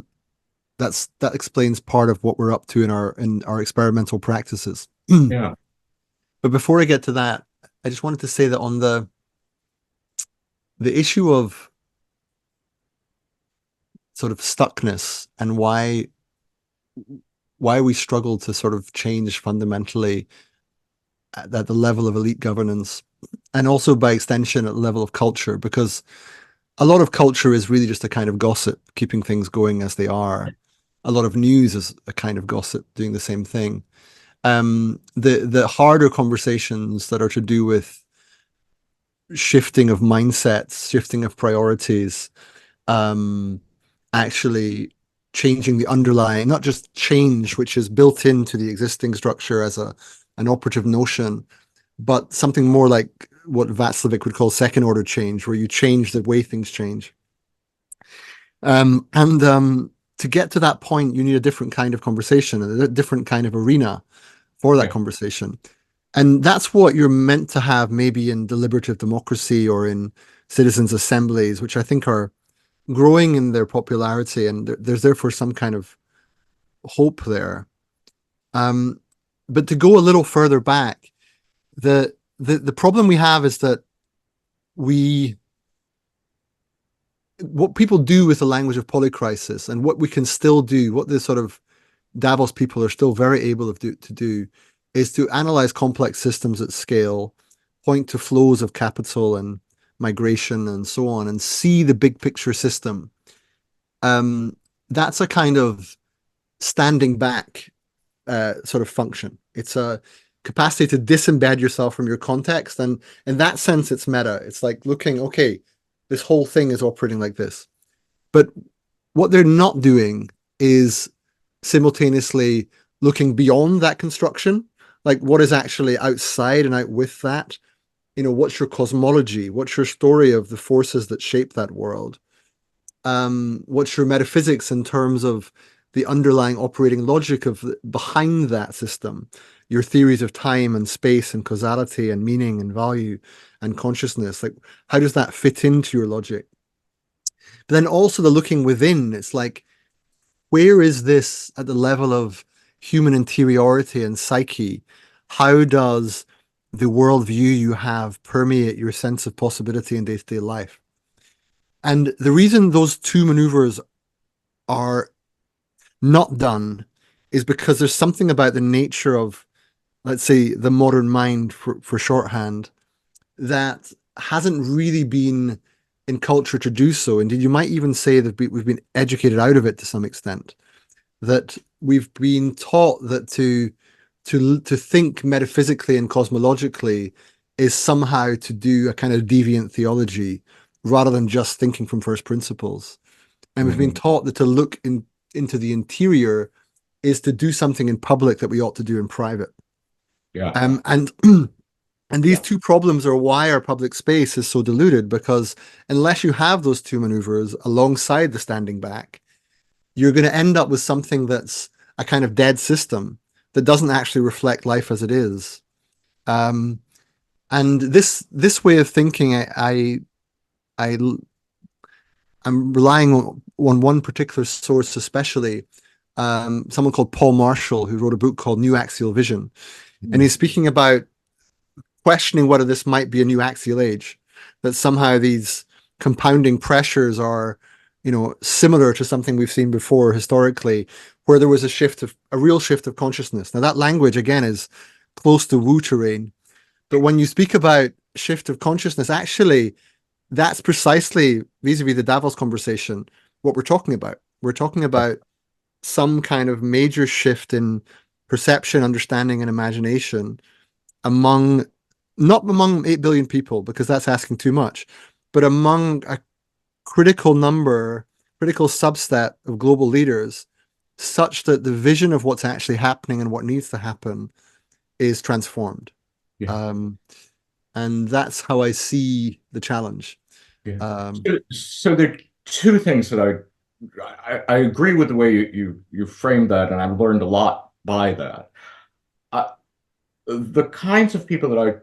Speaker 3: that explains part of what we're up to in our experimental practices.
Speaker 4: Yeah.
Speaker 3: But before I get to that, I just wanted to say that on the issue of sort of stuckness and why we struggle to sort of change fundamentally at the level of elite governance, and also by extension at the level of culture, because a lot of culture is really just a kind of gossip, keeping things going as they are. A lot of news is a kind of gossip, doing the same thing. The harder conversations that are to do with shifting of mindsets, shifting of priorities, actually changing the underlying, not just change, which is built into the existing structure as an operative notion, but something more like what Václavic would call second order change, where you change the way things change. And to get to that point, you need a different kind of conversation, a different kind of arena for that conversation. And that's what you're meant to have maybe in deliberative democracy or in citizens' assemblies, which I think are growing in their popularity, and there's therefore some kind of hope there. But to go a little further back, the problem we have is that what people do with the language of polycrisis, and what we can still do, what the sort of Davos people are still very able to do, is to analyze complex systems at scale, point to flows of capital and migration and so on, and see the big picture system. That's a kind of standing back sort of function. It's a capacity to disembed yourself from your context, and in that sense, it's meta. It's like looking, okay, this whole thing is operating like this. But what they're not doing is simultaneously looking beyond that construction, like what is actually outside and out with that. What's your cosmology? What's your story of the forces that shape that world? What's your metaphysics in terms of the underlying operating logic behind that system? Your theories of time and space and causality and meaning and value and consciousness, like how does that fit into your logic? But then also the looking within, it's like, where is this at the level of human interiority and psyche? How does the worldview you have permeate your sense of possibility in day-to-day life? And the reason those two maneuvers are not done is because there's something about the nature of let's say, the modern mind for shorthand, that hasn't really been in culture to do so. Indeed, you might even say that we've been educated out of it to some extent. That we've been taught that to think metaphysically and cosmologically is somehow to do a kind of deviant theology rather than just thinking from first principles. And we've been taught that to look into the interior is to do something in public that we ought to do in private.
Speaker 4: Yeah.
Speaker 3: And these two problems are why our public space is so diluted, because unless you have those two maneuvers alongside the standing back, you're going to end up with something that's a kind of dead system that doesn't actually reflect life as it is. And this way of thinking, I'm relying on one particular source, especially someone called Paul Marshall, who wrote a book called New Axial Vision, and he's speaking about questioning whether this might be a new axial age, that somehow these compounding pressures are, similar to something we've seen before historically, where there was a real shift of consciousness. Now that language again is close to woo terrain, but when you speak about shift of consciousness, actually, that's precisely vis-a-vis the Davos conversation what we're talking about. We're talking about some kind of major shift in perception, understanding, and imagination not among 8 billion people, because that's asking too much, but among a critical subset of global leaders, such that the vision of what's actually happening and what needs to happen is transformed.
Speaker 4: Yeah.
Speaker 3: And that's how I see the challenge.
Speaker 4: Yeah. So there are two things that I agree with the way you framed that, and I've learned a lot by that. The kinds of people that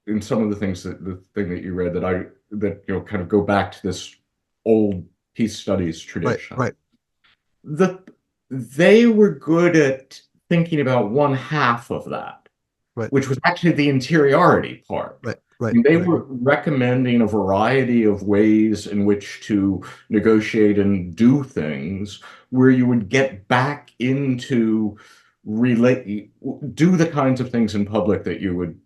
Speaker 4: in some of the things the thing that you read that kind of go back to this old peace studies tradition.
Speaker 3: Right.
Speaker 4: They were good at thinking about one half of that, which was actually the interiority part. And they were recommending a variety of ways in which to negotiate and do things where you would get back into do the kinds of things in public that you would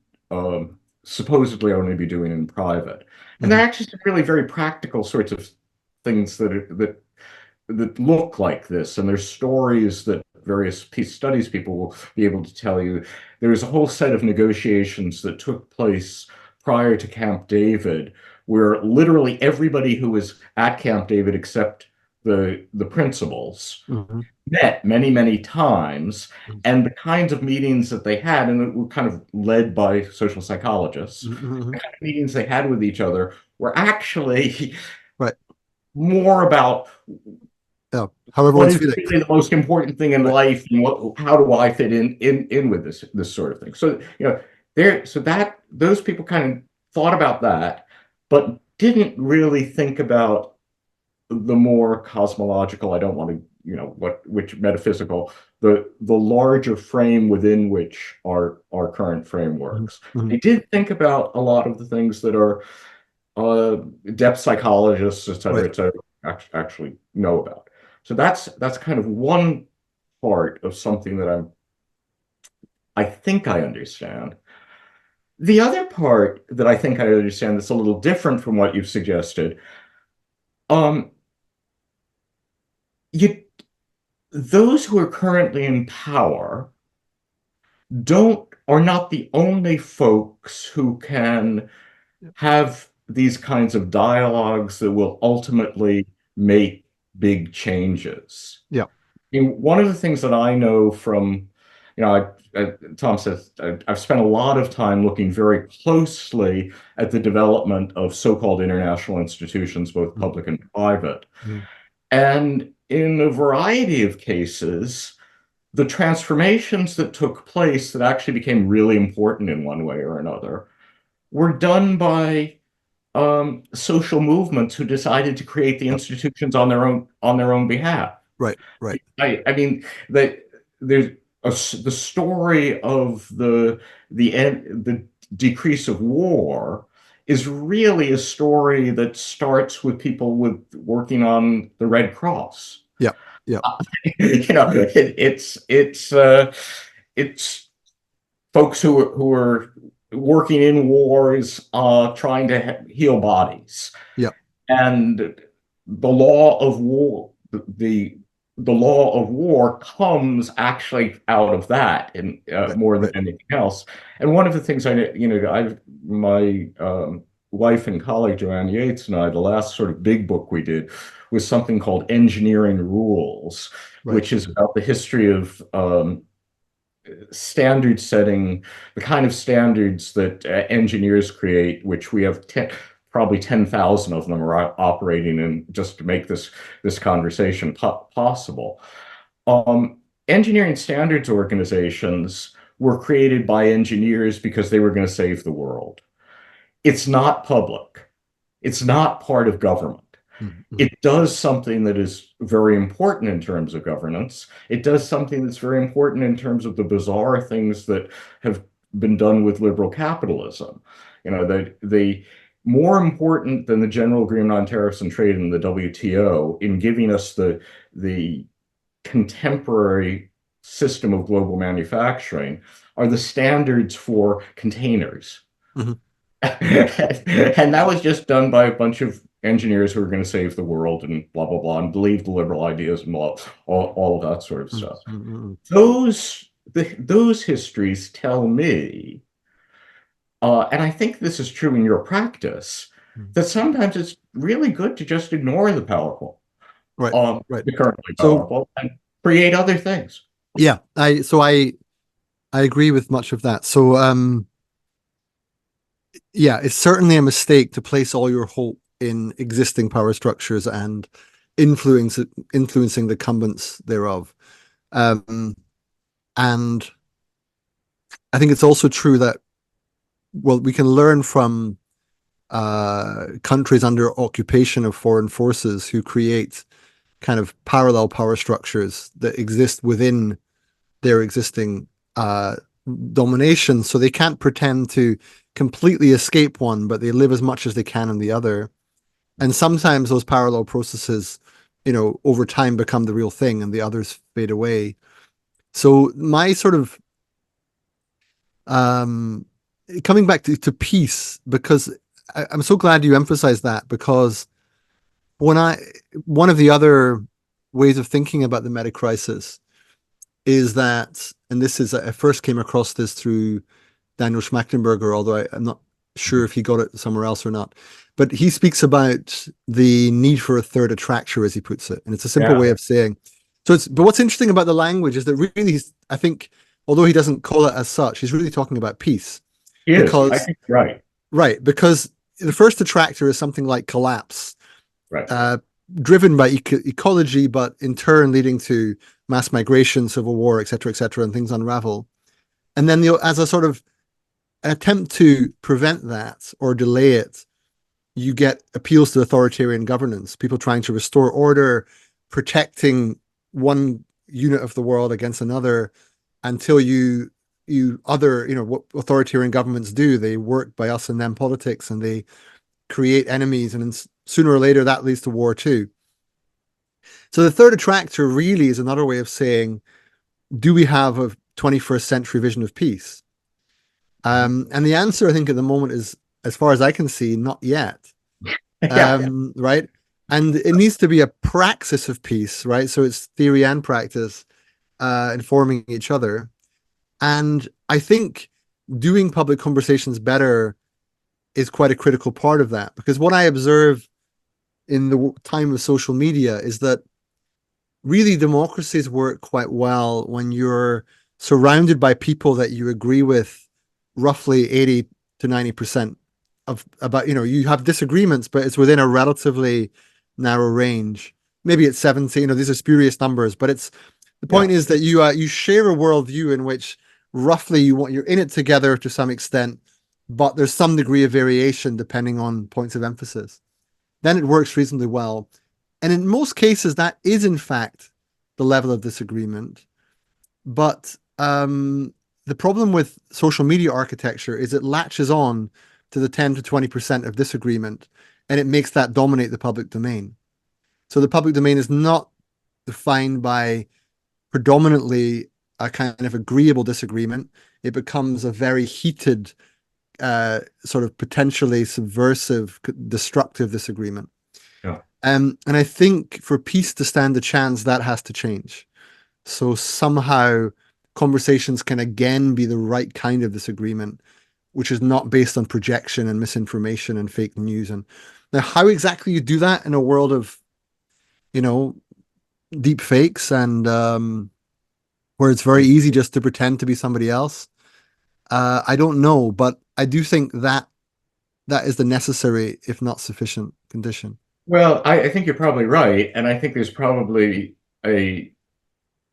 Speaker 4: supposedly only be doing in private. And they're actually some really very practical sorts of things that look like this. And there's stories that various peace studies people will be able to tell you. There's a whole set of negotiations that took place prior to Camp David, where literally everybody who was at Camp David except the principals met many, many times, and the kinds of meetings that they had, and it were kind of led by social psychologists, the kind of meetings they had with each other were actually more about
Speaker 3: how everyone's
Speaker 4: feeling. Really the most important thing in life, and how do I fit in with this sort of thing. So those people kind of thought about that, but didn't really think about the more cosmological, I don't want to, which metaphysical, the larger frame within which our current frame works. They did think about a lot of the things that are depth psychologists, et cetera, actually know about. So that's kind of one part of something that I think I understand. The other part that I think I understand that's a little different from what you've suggested, those who are currently in power are not the only folks who can have these kinds of dialogues that will ultimately make big changes.
Speaker 3: Yeah.
Speaker 4: One of the things that I know from, Tom says, I've spent a lot of time looking very closely at the development of so-called international institutions, both public and private. And in a variety of cases, the transformations that took place that actually became really important in one way or another were done by social movements who decided to create the institutions on their own behalf.
Speaker 3: Right.
Speaker 4: I mean, there's the story of the decrease of war is really a story that starts with people working on the Red Cross.
Speaker 3: Yeah.
Speaker 4: It's folks who are working in wars, trying to heal bodies.
Speaker 3: Yeah.
Speaker 4: And the law of war, the law of war comes actually out of that, and
Speaker 3: Right.
Speaker 4: more than
Speaker 3: Right.
Speaker 4: anything else. And one of the things my wife and colleague Joanne Yates and I, the last sort of big book we did was something called Engineering Rules,
Speaker 3: Right.
Speaker 4: which is about the history of standard setting, the kind of standards that engineers create, which we have probably 10,000 of them are operating in, just to make this conversation possible. Engineering standards organizations were created by engineers because they were going to save the world. It's not public. It's not part of government.
Speaker 3: Mm-hmm.
Speaker 4: It does something that is very important in terms of governance. It does something that's very important in terms of the bizarre things that have been done with liberal capitalism. The more important than the general agreement on tariffs and trade in the WTO in giving us the contemporary system of global manufacturing are the standards for containers.
Speaker 3: Mm-hmm.
Speaker 4: And that was just done by a bunch of engineers who are going to save the world and blah, blah, blah, and believe the liberal ideas and all of that sort of stuff.
Speaker 3: Mm-hmm.
Speaker 4: Those histories tell me, and I think this is true in your practice, that sometimes it's really good to just ignore the powerful,
Speaker 3: Right. Right.
Speaker 4: the currently powerful, and create other things.
Speaker 3: Yeah, I agree with much of that. So yeah, it's certainly a mistake to place all your hope in existing power structures and influencing the incumbents thereof. And I think it's also true that, well, we can learn from countries under occupation of foreign forces who create kind of parallel power structures that exist within their existing domination. So they can't pretend to completely escape one, but they live as much as they can in the other. And sometimes those parallel processes, over time become the real thing and the others fade away. So my sort of coming back to peace, because I'm so glad you emphasized that, because one of the other ways of thinking about the metacrisis is that, and this is, I first came across this through Daniel Schmachtenberger, although I'm not sure if he got it somewhere else or not, but he speaks about the need for a third attractor, as he puts it, and it's a simple way of saying. But what's interesting about the language is that really, I think, although he doesn't call it as such, he's really talking about peace.
Speaker 4: I think right.
Speaker 3: Right, because the first attractor is something like collapse,
Speaker 4: right,
Speaker 3: driven by ecology, but in turn leading to mass migration, civil war, et cetera, and things unravel. And then as a sort of attempt to prevent that or delay it, you get appeals to authoritarian governance, people trying to restore order, protecting one unit of the world against another, until what authoritarian governments do, they work by us and them politics, and they create enemies, and sooner or later that leads to war too. So the third attractor really is another way of saying, do we have a 21st century vision of peace? And the answer, I think, at the moment is, as far as I can see, not yet. Right? And it needs to be a praxis of peace, right? So it's theory and practice informing each other. And I think doing public conversations better is quite a critical part of that, because what I observe in the time of social media is that really democracies work quite well when you're surrounded by people that you agree with roughly 80 to 90% about, you have disagreements, but it's within a relatively narrow range. Maybe it's 70, these are spurious numbers, but the point is that you share a worldview in which roughly you're in it together to some extent, but there's some degree of variation depending on points of emphasis. Then it works reasonably well. And in most cases, that is in fact the level of disagreement. But the problem with social media architecture is it latches on to the 10 to 20% of disagreement, and it makes that dominate the public domain. So the public domain is not defined by predominantly a kind of agreeable disagreement, it becomes a very heated, sort of potentially subversive, destructive disagreement.
Speaker 4: Yeah.
Speaker 3: And I think for peace to stand a chance, that has to change. So somehow conversations can again be the right kind of disagreement, which is not based on projection and misinformation and fake news. And now, how exactly you do that in a world of, deep fakes and where it's very easy just to pretend to be somebody else, I don't know, but I do think that is the necessary, if not sufficient, condition.
Speaker 4: Well, I think you're probably right, and I think there's probably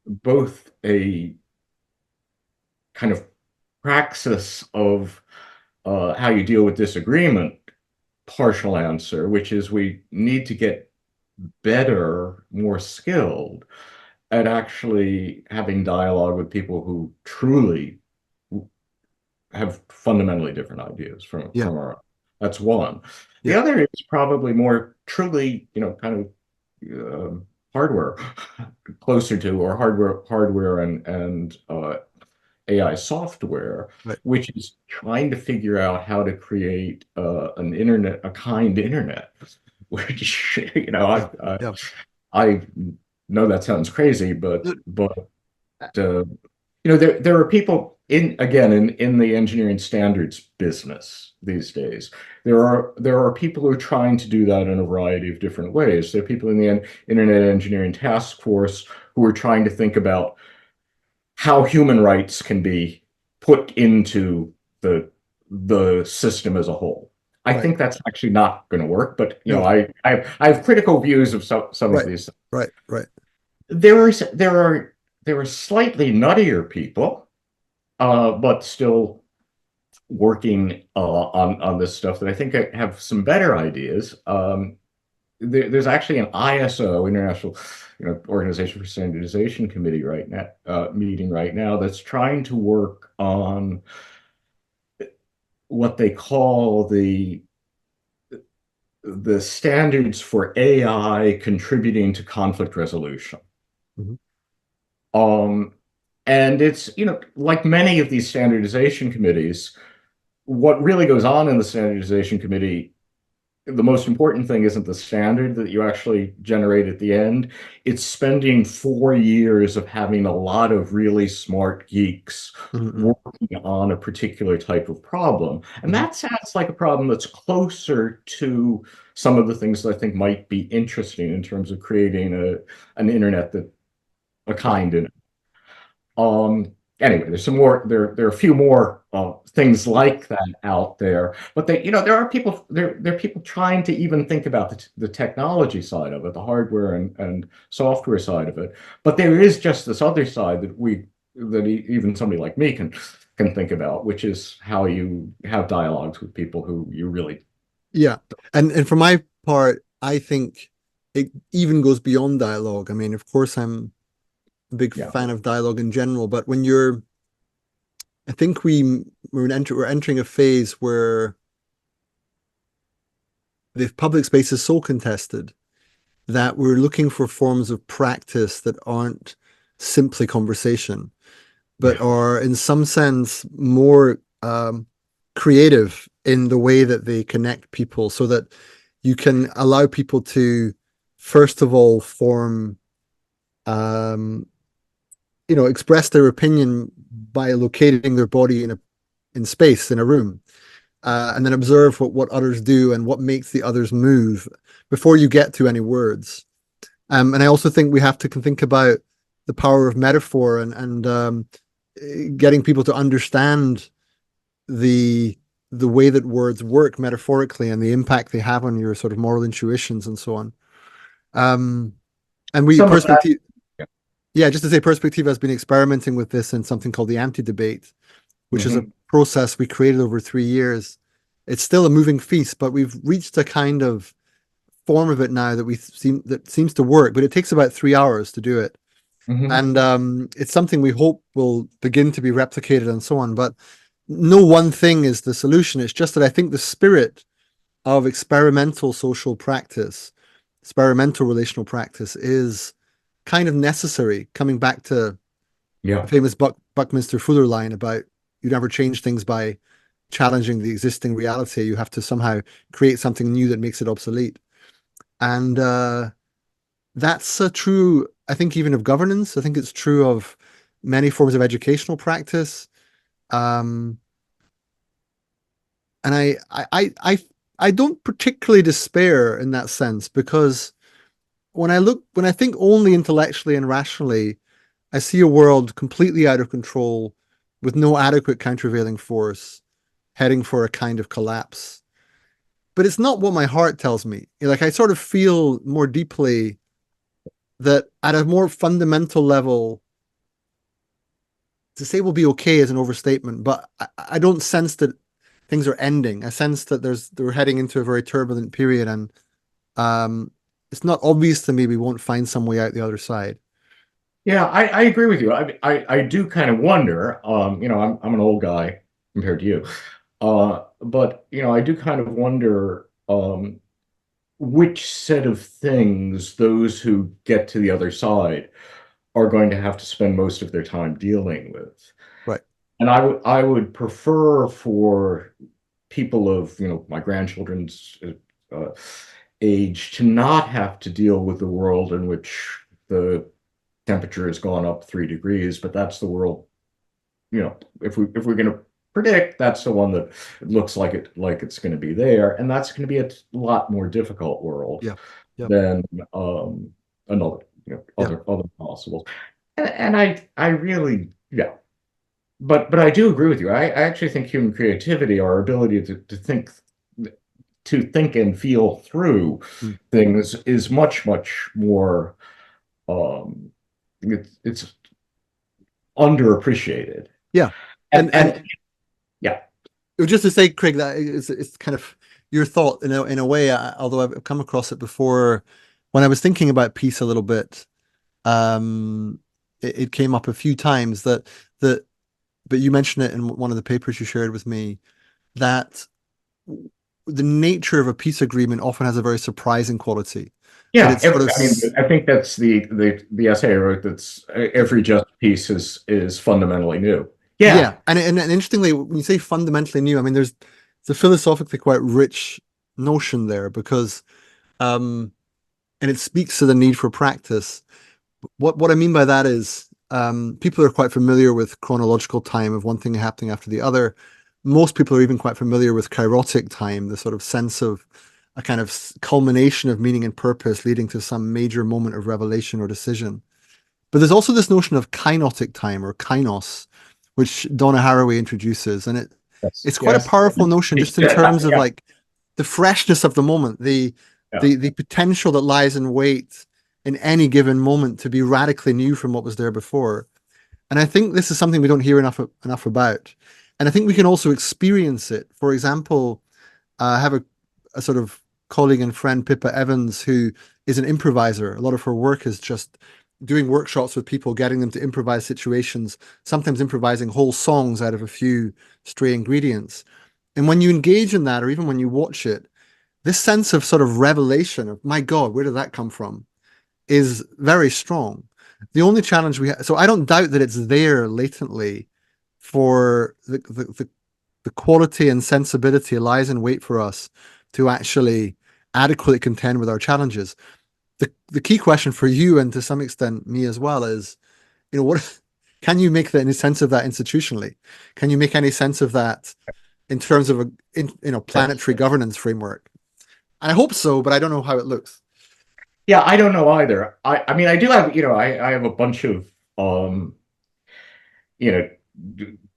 Speaker 4: both a kind of praxis of how you deal with disagreement partial answer, which is we need to get better, more skilled at actually having dialogue with people who truly have fundamentally different ideas from our own. That's one. The other is probably more truly, kind of hardware, closer to, or hardware and AI software, which is trying to figure out how to create an internet, a kind internet, which, I know that sounds crazy, but there are people in the engineering standards business these days. There are people who are trying to do that in a variety of different ways. There are people in the Internet Engineering Task Force who are trying to think about how human rights can be put into the system as a whole. I think that's actually not going to work, but I have critical views of some of these.
Speaker 3: Right.
Speaker 4: There are slightly nuttier people, but still working on this stuff that I think have some better ideas. There's actually an ISO, International Organization for Standardization Committee meeting right now that's trying to work on what they call the standards for AI contributing to conflict resolution. And it's, like many of these standardization committees, what really goes on in the standardization committee, the most important thing isn't the standard that you actually generate at the end. It's spending 4 years of having a lot of really smart geeks working on a particular type of problem. And that sounds like a problem that's closer to some of the things that I think might be interesting in terms of creating an internet a kind internet. Anyway, there's some more. There are a few more things like that out there, but there are people. There are people trying to even think about the technology side of it, the hardware and software side of it. But there is just this other side that even somebody like me can think about, which is how you have dialogues with people who you really.
Speaker 3: Yeah, and for my part, I think it even goes beyond dialogue. I mean, of course, I'm a big fan of dialogue in general, but when I think we're entering a phase where the public space is so contested that we're looking for forms of practice that aren't simply conversation, but are in some sense more creative in the way that they connect people, so that you can allow people to, first of all, form express their opinion by locating their body in space, in a room, and then observe what others do and what makes the others move before you get to any words. And I also think we have to think about the power of metaphor and getting people to understand the way that words work metaphorically and the impact they have on your sort of moral intuitions and so on. And we perspective. Yeah, just to say, Perspective has been experimenting with this in something called the anti-debate, which is a process we created over 3 years. It's still a moving feast, but we've reached a kind of form of it now that seems to work, but it takes about 3 hours to do it. And it's something we hope will begin to be replicated and so on. But no one thing is the solution. It's just that I think the spirit of experimental social practice, experimental relational practice, is kind of necessary, coming back to
Speaker 4: Yeah.
Speaker 3: The famous Buckminster Fuller line about you never change things by challenging the existing reality. You have to somehow create something new that makes it obsolete. And that's true, I think, even of governance. I think it's true of many forms of educational practice. Um, and I don't particularly despair in that sense, because when I think only intellectually and rationally, I see a world completely out of control with no adequate countervailing force heading for a kind of collapse. But it's not what my heart tells me. Like, I sort of feel more deeply that at a more fundamental level, to say we'll be okay is an overstatement, but I don't sense that things are ending. I sense that we're heading into a very turbulent period, and it's not obvious to me we won't find some way out the other side.
Speaker 4: Yeah, I agree with you. I do kind of wonder, I'm an old guy compared to you. But I do kind of wonder which set of things those who get to the other side are going to have to spend most of their time dealing with.
Speaker 3: Right.
Speaker 4: And I would prefer for people of, my grandchildren's uh, age to not have to deal with the world in which the temperature has gone up 3 degrees, but that's the world, if we're going to predict, that's the one that looks like it's going to be there, and that's going to be a lot more difficult world
Speaker 3: Yeah. Yeah.
Speaker 4: than another,
Speaker 3: Yeah.
Speaker 4: other possibles. And I really, yeah. But I do agree with you. I actually think human creativity, our ability to think and feel through
Speaker 3: Mm.
Speaker 4: things, is much, much more um it's underappreciated.
Speaker 3: Yeah. And
Speaker 4: And yeah.
Speaker 3: just to say, Craig, that it's kind of your thought in a way, although I've come across it before when I was thinking about peace a little bit. It came up a few times that but you mentioned it in one of the papers you shared with me, that the nature of a peace agreement often has a very surprising quality. That
Speaker 4: Yeah,
Speaker 3: it's sort of
Speaker 4: I mean, I think that's the essay I wrote. That's every just piece is fundamentally new. Yeah,
Speaker 3: yeah, and interestingly, when you say fundamentally new, I mean, it's a philosophically quite rich notion there, because and it speaks to the need for practice. What I mean by that is, people are quite familiar with chronological time of one thing happening after the other. Most people are even quite familiar with kairotic time, the sort of sense of a kind of culmination of meaning and purpose leading to some major moment of revelation or decision. But there's also this notion of kainotic time, or kainos, which Donna Haraway introduces, and
Speaker 4: yes,
Speaker 3: it's quite a
Speaker 4: yes.
Speaker 3: powerful notion just in terms of
Speaker 4: Yeah,
Speaker 3: like the freshness of the moment, the
Speaker 4: yeah.
Speaker 3: the potential that lies in wait in any given moment to be radically new from what was there before. And I think this is something we don't hear enough about. And I think we can also experience it. For example, I have a sort of colleague and friend, Pippa Evans, who is an improviser. A lot of her work is just doing workshops with people, getting them to improvise situations, sometimes improvising whole songs out of a few stray ingredients. And when you engage in that, or even when you watch it, this sense of sort of revelation of, my God, where did that come from, is very strong. The only challenge we have, so I don't doubt that it's there latently for the quality and sensibility lies in wait for us to actually adequately contend with our challenges. The key question for you, and to some extent me as well, is, what can you make any sense of that institutionally? Can you make any sense of that in terms of a planetary governance framework? I hope so, but I don't know how it looks.
Speaker 4: Yeah, I don't know either. I mean, I do have, I have a bunch of, you know,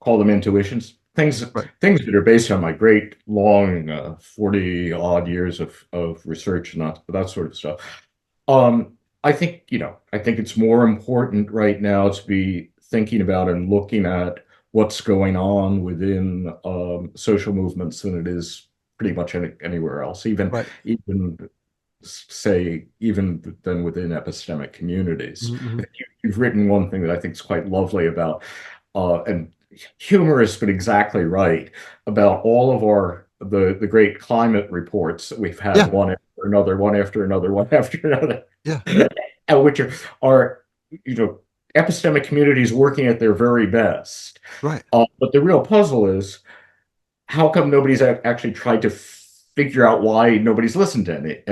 Speaker 4: call them intuitions, things
Speaker 3: Right.
Speaker 4: things that are based on my great long 40 odd years of research and that sort of stuff. I think it's more important right now to be thinking about and looking at what's going on within social movements than it is pretty much anywhere else,
Speaker 3: Right.
Speaker 4: even than within epistemic communities.
Speaker 3: Mm-hmm.
Speaker 4: You've written one thing that I think is quite lovely about, and humorous, but exactly right, about all of the great climate reports that we've had,
Speaker 3: Yeah.
Speaker 4: one after another, one after another, one after another,
Speaker 3: Yeah.
Speaker 4: and which are epistemic communities working at their very best.
Speaker 3: Right.
Speaker 4: But the real puzzle is, how come nobody's actually tried to figure out why nobody's listened to any?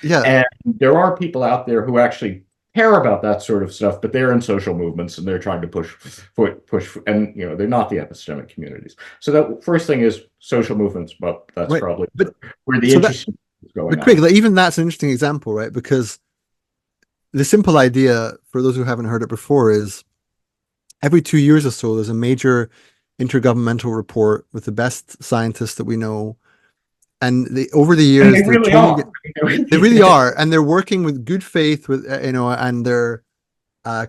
Speaker 3: Yeah.
Speaker 4: And there are people out there who actually care about that sort of stuff, but they're in social movements and they're trying to push, and they're not the epistemic communities. So the first thing is social movements, but that's
Speaker 3: Right.
Speaker 4: probably
Speaker 3: But
Speaker 4: where the
Speaker 3: so
Speaker 4: interesting is going
Speaker 3: But
Speaker 4: on.
Speaker 3: Craig, like, even that's an interesting example, right? Because the simple idea, for those who haven't heard it before, is every 2 years or so, there's a major intergovernmental report with the best scientists that we know. And over the years,
Speaker 4: And they really are.
Speaker 3: They really are, and they're working with good faith, with and they're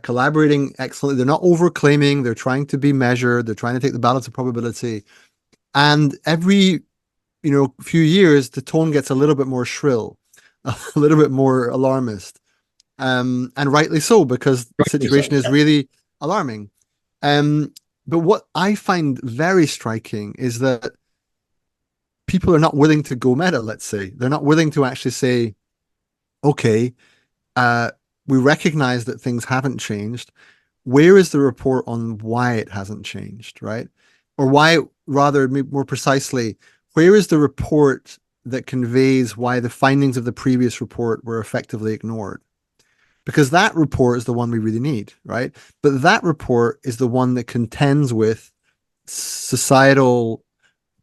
Speaker 3: collaborating excellently. They're not overclaiming. They're trying to be measured. They're trying to take the balance of probability. And every few years, the tone gets a little bit more shrill, a little bit more alarmist, and rightly so, because the situation is really alarming. But what I find very striking is that people are not willing to go meta, let's say. They're not willing to actually say, okay, we recognize that things haven't changed. Where is the report on why it hasn't changed, right? Or why, rather, more precisely, where is the report that conveys why the findings of the previous report were effectively ignored? Because that report is the one we really need, right? But that report is the one that contends with societal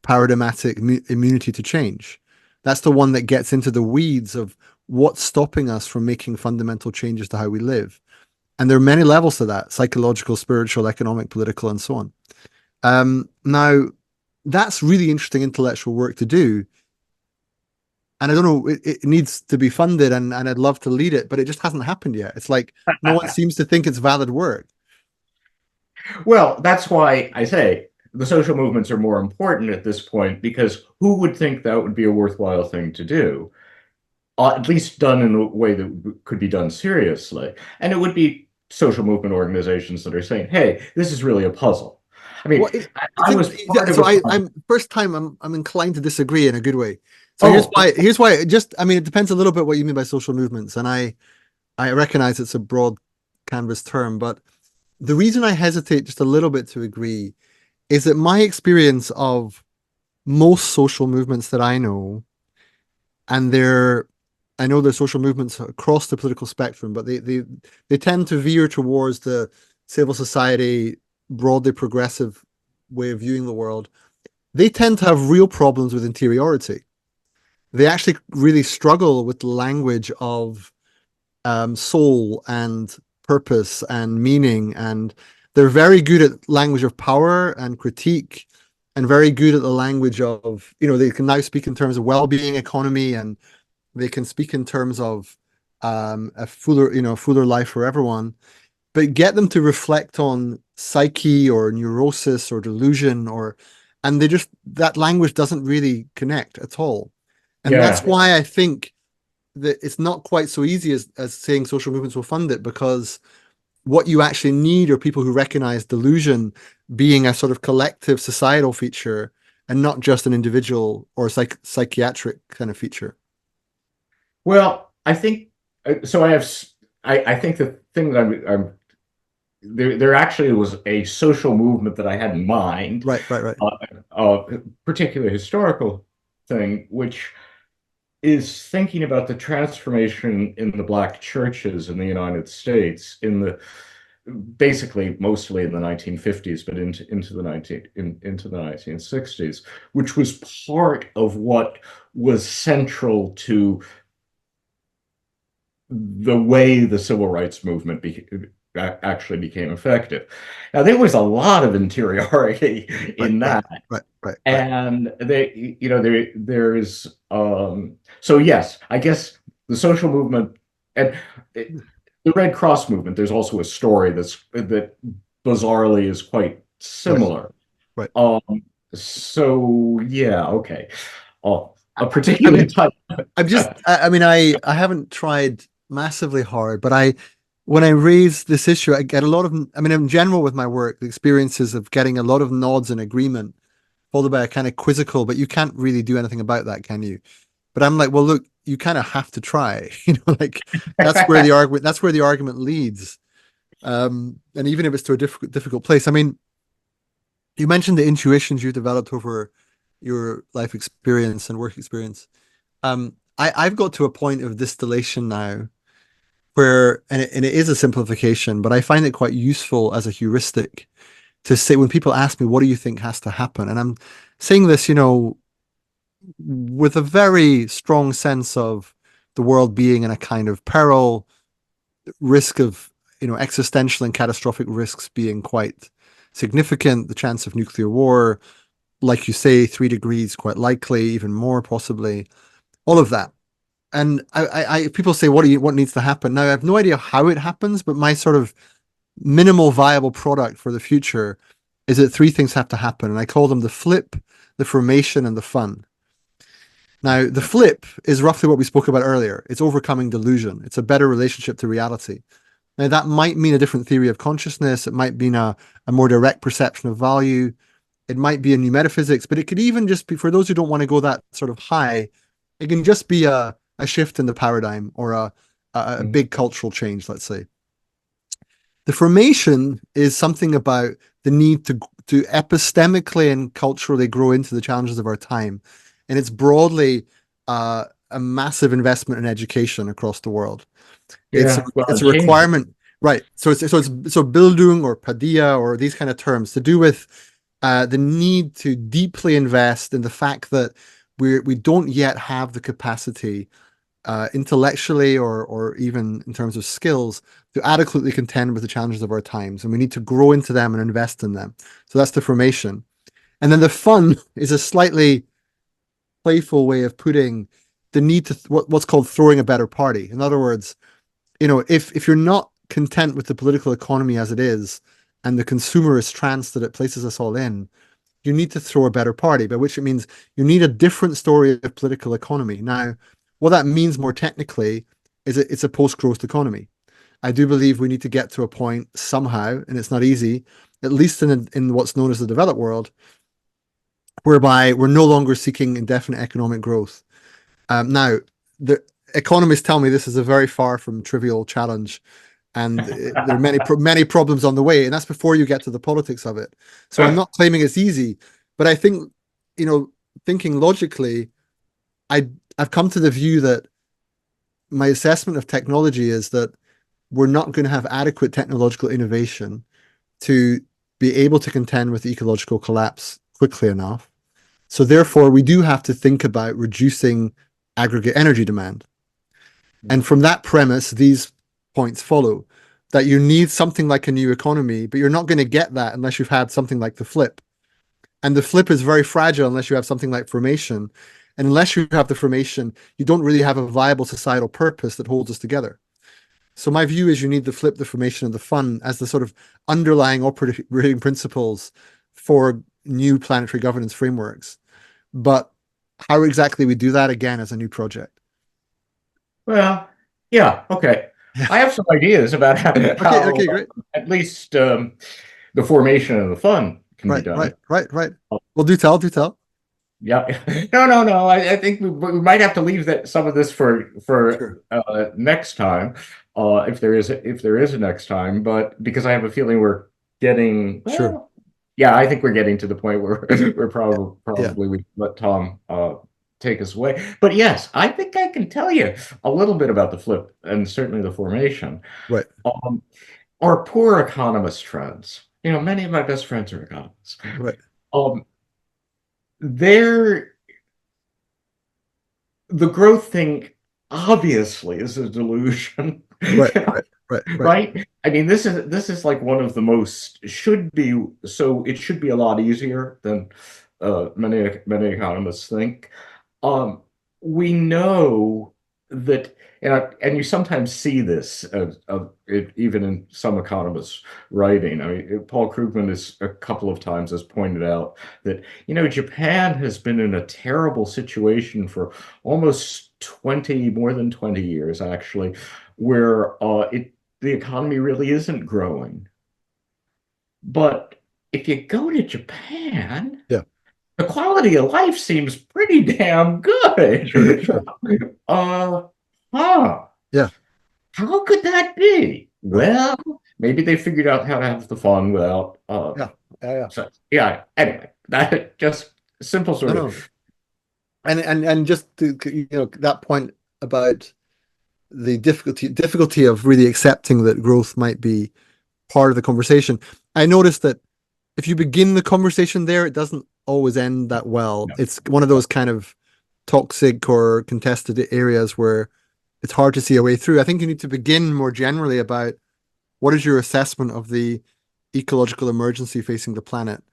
Speaker 3: paradigmatic immunity to change. That's the one that gets into the weeds of what's stopping us from making fundamental changes to how we live. And there are many levels to that: psychological, spiritual, economic, political, and so on. Now, that's really interesting intellectual work to do. And I don't know, it needs to be funded, and I'd love to lead it, but it just hasn't happened yet. It's like no one seems to think it's valid work.
Speaker 4: Well, that's why I say the social movements are more important at this point, because who would think that would be a worthwhile thing to do? At least done in a way that could be done seriously. And it would be social movement organizations that are saying, hey, this is really a puzzle. I mean,
Speaker 3: I'm first time I'm inclined to disagree in a good way. So here's why it depends a little bit what you mean by social movements. And I recognize it's a broad canvas term, but the reason I hesitate just a little bit to agree is that my experience of most social movements that I know, and I know there's social movements across the political spectrum, but they tend to veer towards the civil society, broadly progressive way of viewing the world. They tend to have real problems with interiority. They actually really struggle with the language of soul and purpose and meaning, and they're very good at language of power and critique, and very good at the language of, they can now speak in terms of well-being economy, and they can speak in terms of a fuller life for everyone. But get them to reflect on psyche or neurosis or delusion, and that language doesn't really connect at all. And that's why I think that it's not quite so easy as saying social movements will fund it, because what you actually need are people who recognize delusion being a sort of collective societal feature and not just an individual or psychiatric kind of feature.
Speaker 4: Well, I think so. I think the thing that there actually was a social movement that I had in mind,
Speaker 3: right.
Speaker 4: A particular historical thing, which is thinking about the transformation in the Black churches in the United States basically mostly in the 1950s, but into the 1960s, which was part of what was central to the way the civil rights movement actually became effective. Now, there was a lot of interiority in that.
Speaker 3: Right.
Speaker 4: And there's so yes, I guess the social movement and the Red Cross movement, there's also a story that bizarrely is quite similar.
Speaker 3: Right.
Speaker 4: So yeah, okay. A particular type.
Speaker 3: I haven't tried massively hard, but when I raise this issue, I get a lot of, in general with my work, the experiences of getting a lot of nods and agreement, followed by a kind of quizzical, but you can't really do anything about that, can you? But I'm like, well, look, you kind of have to try, like that's where the argument leads. And even if it's to a difficult place. I mean, you mentioned the intuitions you developed over your life experience and work experience. I've got to a point of distillation now where, and it is a simplification, but I find it quite useful as a heuristic to say when people ask me, what do you think has to happen? And I'm saying this, with a very strong sense of the world being in a kind of peril, risk of, existential and catastrophic risks being quite significant, the chance of nuclear war, like you say, 3 degrees, quite likely, even more possibly, all of that. And people say, what needs to happen? Now, I have no idea how it happens, but my sort of minimal viable product for the future is that 3 things have to happen. And I call them the flip, the formation, and the fun. Now, the flip is roughly what we spoke about earlier. It's overcoming delusion. It's a better relationship to reality. Now, that might mean a different theory of consciousness. It might mean a more direct perception of value. It might be a new metaphysics, but it could even just be, for those who don't want to go that sort of high, it can just be a shift in the paradigm or a big cultural change, let's say. The formation is something about the need to epistemically and culturally grow into the challenges of our time. And it's broadly a massive investment in education across the world. It's a requirement, right? So Bildung or Padilla or these kind of terms to do with the need to deeply invest in the fact that we don't yet have the capacity intellectually or even in terms of skills to adequately contend with the challenges of our times, and we need to grow into them and invest in them. So that's the formation. And then the fun is a slightly playful way of putting the need to what's called throwing a better party. In other words, if you're not content with the political economy as it is and the consumerist trance that it places us all in, you need to throw a better party, by which it means you need a different story of political economy. Now, what that means more technically is it's a post-growth economy. I do believe we need to get to a point somehow, and it's not easy, at least in what's known as the developed world, whereby we're no longer seeking indefinite economic growth. Now, the economists tell me this is a very far from trivial challenge, and there are many problems on the way, and that's before you get to the politics of it. So I'm not claiming it's easy, but I think, thinking logically, I've come to the view that my assessment of technology is that we're not going to have adequate technological innovation to be able to contend with ecological collapse quickly enough. So therefore, we do have to think about reducing aggregate energy demand. And from that premise, these points follow, that you need something like a new economy, but you're not going to get that unless you've had something like the flip. And the flip is very fragile unless you have something like formation. And unless you have the formation, you don't really have a viable societal purpose that holds us together. So my view is you need the flip, the formation, and the fun as the sort of underlying operating principles for new planetary governance frameworks. But how exactly we do that, again, is a new project.
Speaker 4: Well, yeah, okay. I have some ideas about how
Speaker 3: okay, great.
Speaker 4: At least the formation of the fun can be done.
Speaker 3: Right. Well, do tell.
Speaker 4: Yeah. No. I think we might have to leave some of this for
Speaker 3: Sure.
Speaker 4: Next time, if there is a next time. But because I have a feeling we're getting
Speaker 3: Sure.
Speaker 4: Yeah, I think we're getting to the point where we're probably we let Tom take us away. But yes, I think I can tell you a little bit about the flip and certainly the formation.
Speaker 3: Right.
Speaker 4: Our poor economist friends, many of my best friends are economists.
Speaker 3: Right.
Speaker 4: The growth thing obviously is a delusion. Right. I mean, this is like one of the most it should be a lot easier than many economists think. We know that, and you sometimes see this even in some economists' writing. I mean, Paul Krugman has a couple of times has pointed out that Japan has been in a terrible situation for almost more than 20 years, actually, where the economy really isn't growing. But if you go to Japan, the quality of life seems pretty damn good.
Speaker 3: Sure.
Speaker 4: Yeah. How could that be?
Speaker 3: Right.
Speaker 4: Well, maybe they figured out how to have the fun without.
Speaker 3: Yeah.
Speaker 4: So, yeah. Anyway, that just simple sort
Speaker 3: No.
Speaker 4: of.
Speaker 3: And just to, that point about the difficulty of really accepting that growth might be part of the conversation. I noticed that if you begin the conversation there, it doesn't always end that well.
Speaker 4: No.
Speaker 3: It's one of those kind of toxic or contested areas where it's hard to see a way through. I think you need to begin more generally about what is your assessment of the ecological emergency facing the planet,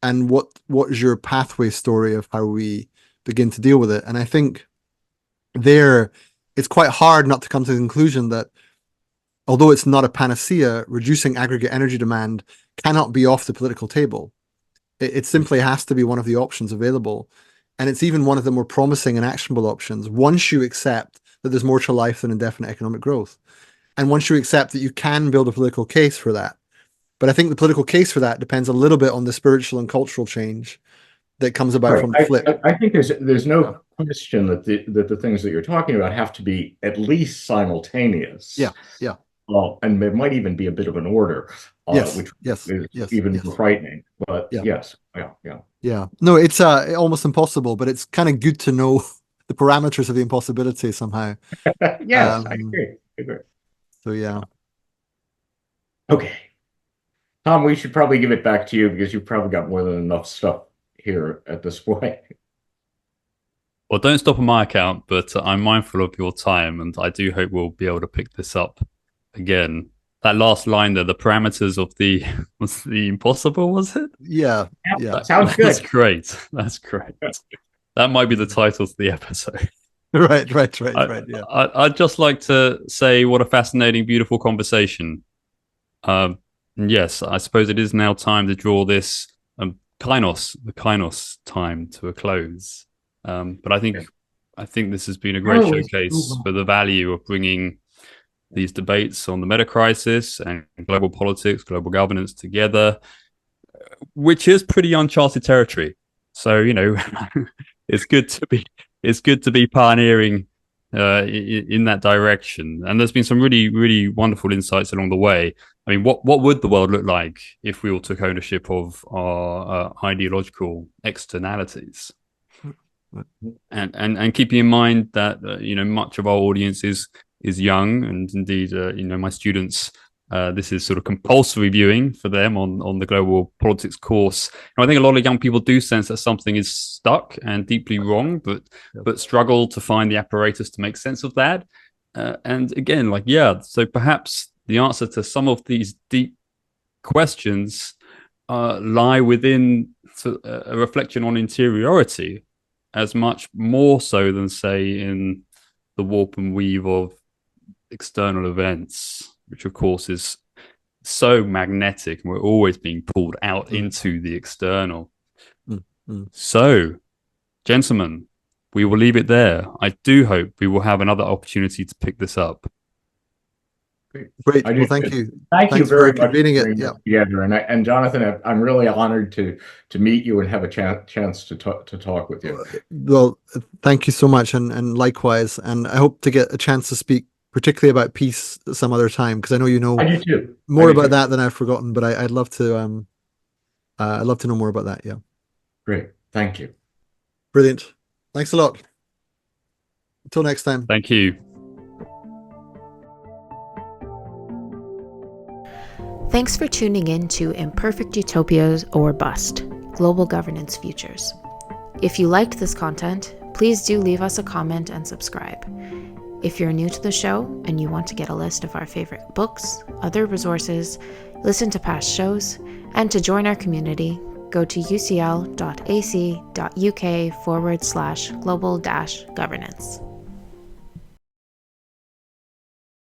Speaker 3: and what is your pathway story of how we begin to deal with it. And I think there it's quite hard not to come to the conclusion that although it's not a panacea, reducing aggregate energy demand cannot be off the political table. It simply has to be one of the options available. And it's even one of the more promising and actionable options once you accept that there's more to life than indefinite economic growth. And once you accept that you can build a political case for that. But I think the political case for that depends a little bit on the spiritual and cultural change that comes about from the flip.
Speaker 4: I think there's no question that the things that you're talking about have to be at least simultaneous.
Speaker 3: Yeah.
Speaker 4: And it might even be a bit of an order, which is even more frightening. But yes.
Speaker 3: No, it's almost impossible, but it's kind of good to know the parameters of the impossibility somehow.
Speaker 4: Yes, I agree.
Speaker 3: So yeah.
Speaker 4: Okay. Tom, we should probably give it back to you because you've probably got more than enough stuff here at this point.
Speaker 2: Well, don't stop on my account, but I'm mindful of your time, and I do hope we'll be able to pick this up again. That last line there, the parameters of the was the impossible, was it?
Speaker 3: Yeah.
Speaker 4: Sounds good.
Speaker 2: That's great. That might be the title of the episode.
Speaker 3: Right. Yeah.
Speaker 2: I'd just like to say what a fascinating, beautiful conversation. Yes, I suppose it is now time to draw this the Kainos time to a close. But I think this has been a great showcase for the value of bringing these debates on the metacrisis and global politics, global governance together, which is pretty uncharted territory. So it's good to be pioneering in that direction. And there's been some really, really wonderful insights along the way. I mean, what would the world look like if we all took ownership of our ideological externalities? And keeping in mind that much of our audience is young, and indeed my students, this is sort of compulsory viewing for them on the global politics course. And I think a lot of young people do sense that something is stuck and deeply wrong, but struggle to find the apparatus to make sense of that. And again, so perhaps the answer to some of these deep questions lie within a reflection on interiority, as much more so than, say, in the warp and weave of external events, which of course is so magnetic, and we're always being pulled out into the external. So, gentlemen, we will leave it there. I do hope we will have another opportunity to pick this up.
Speaker 3: Great. Well, thank you.
Speaker 4: Thank you very much
Speaker 3: for convening it.
Speaker 4: Together. And Jonathan, I'm really honored to meet you and have a chance to talk with you.
Speaker 3: Well, thank you so much, and likewise. And I hope to get a chance to speak particularly about peace some other time, because I know you know more about that than I've forgotten. But I'd love to. I'd love to know more about that. Yeah.
Speaker 4: Great. Thank you.
Speaker 3: Brilliant. Thanks a lot. Until next time.
Speaker 2: Thank you.
Speaker 1: Thanks for tuning in to Imperfect Utopias or Bust, Global Governance Futures. If you liked this content, please do leave us a comment and subscribe. If you're new to the show and you want to get a list of our favorite books, other resources, listen to past shows, and to join our community, go to ucl.ac.uk/global-governance.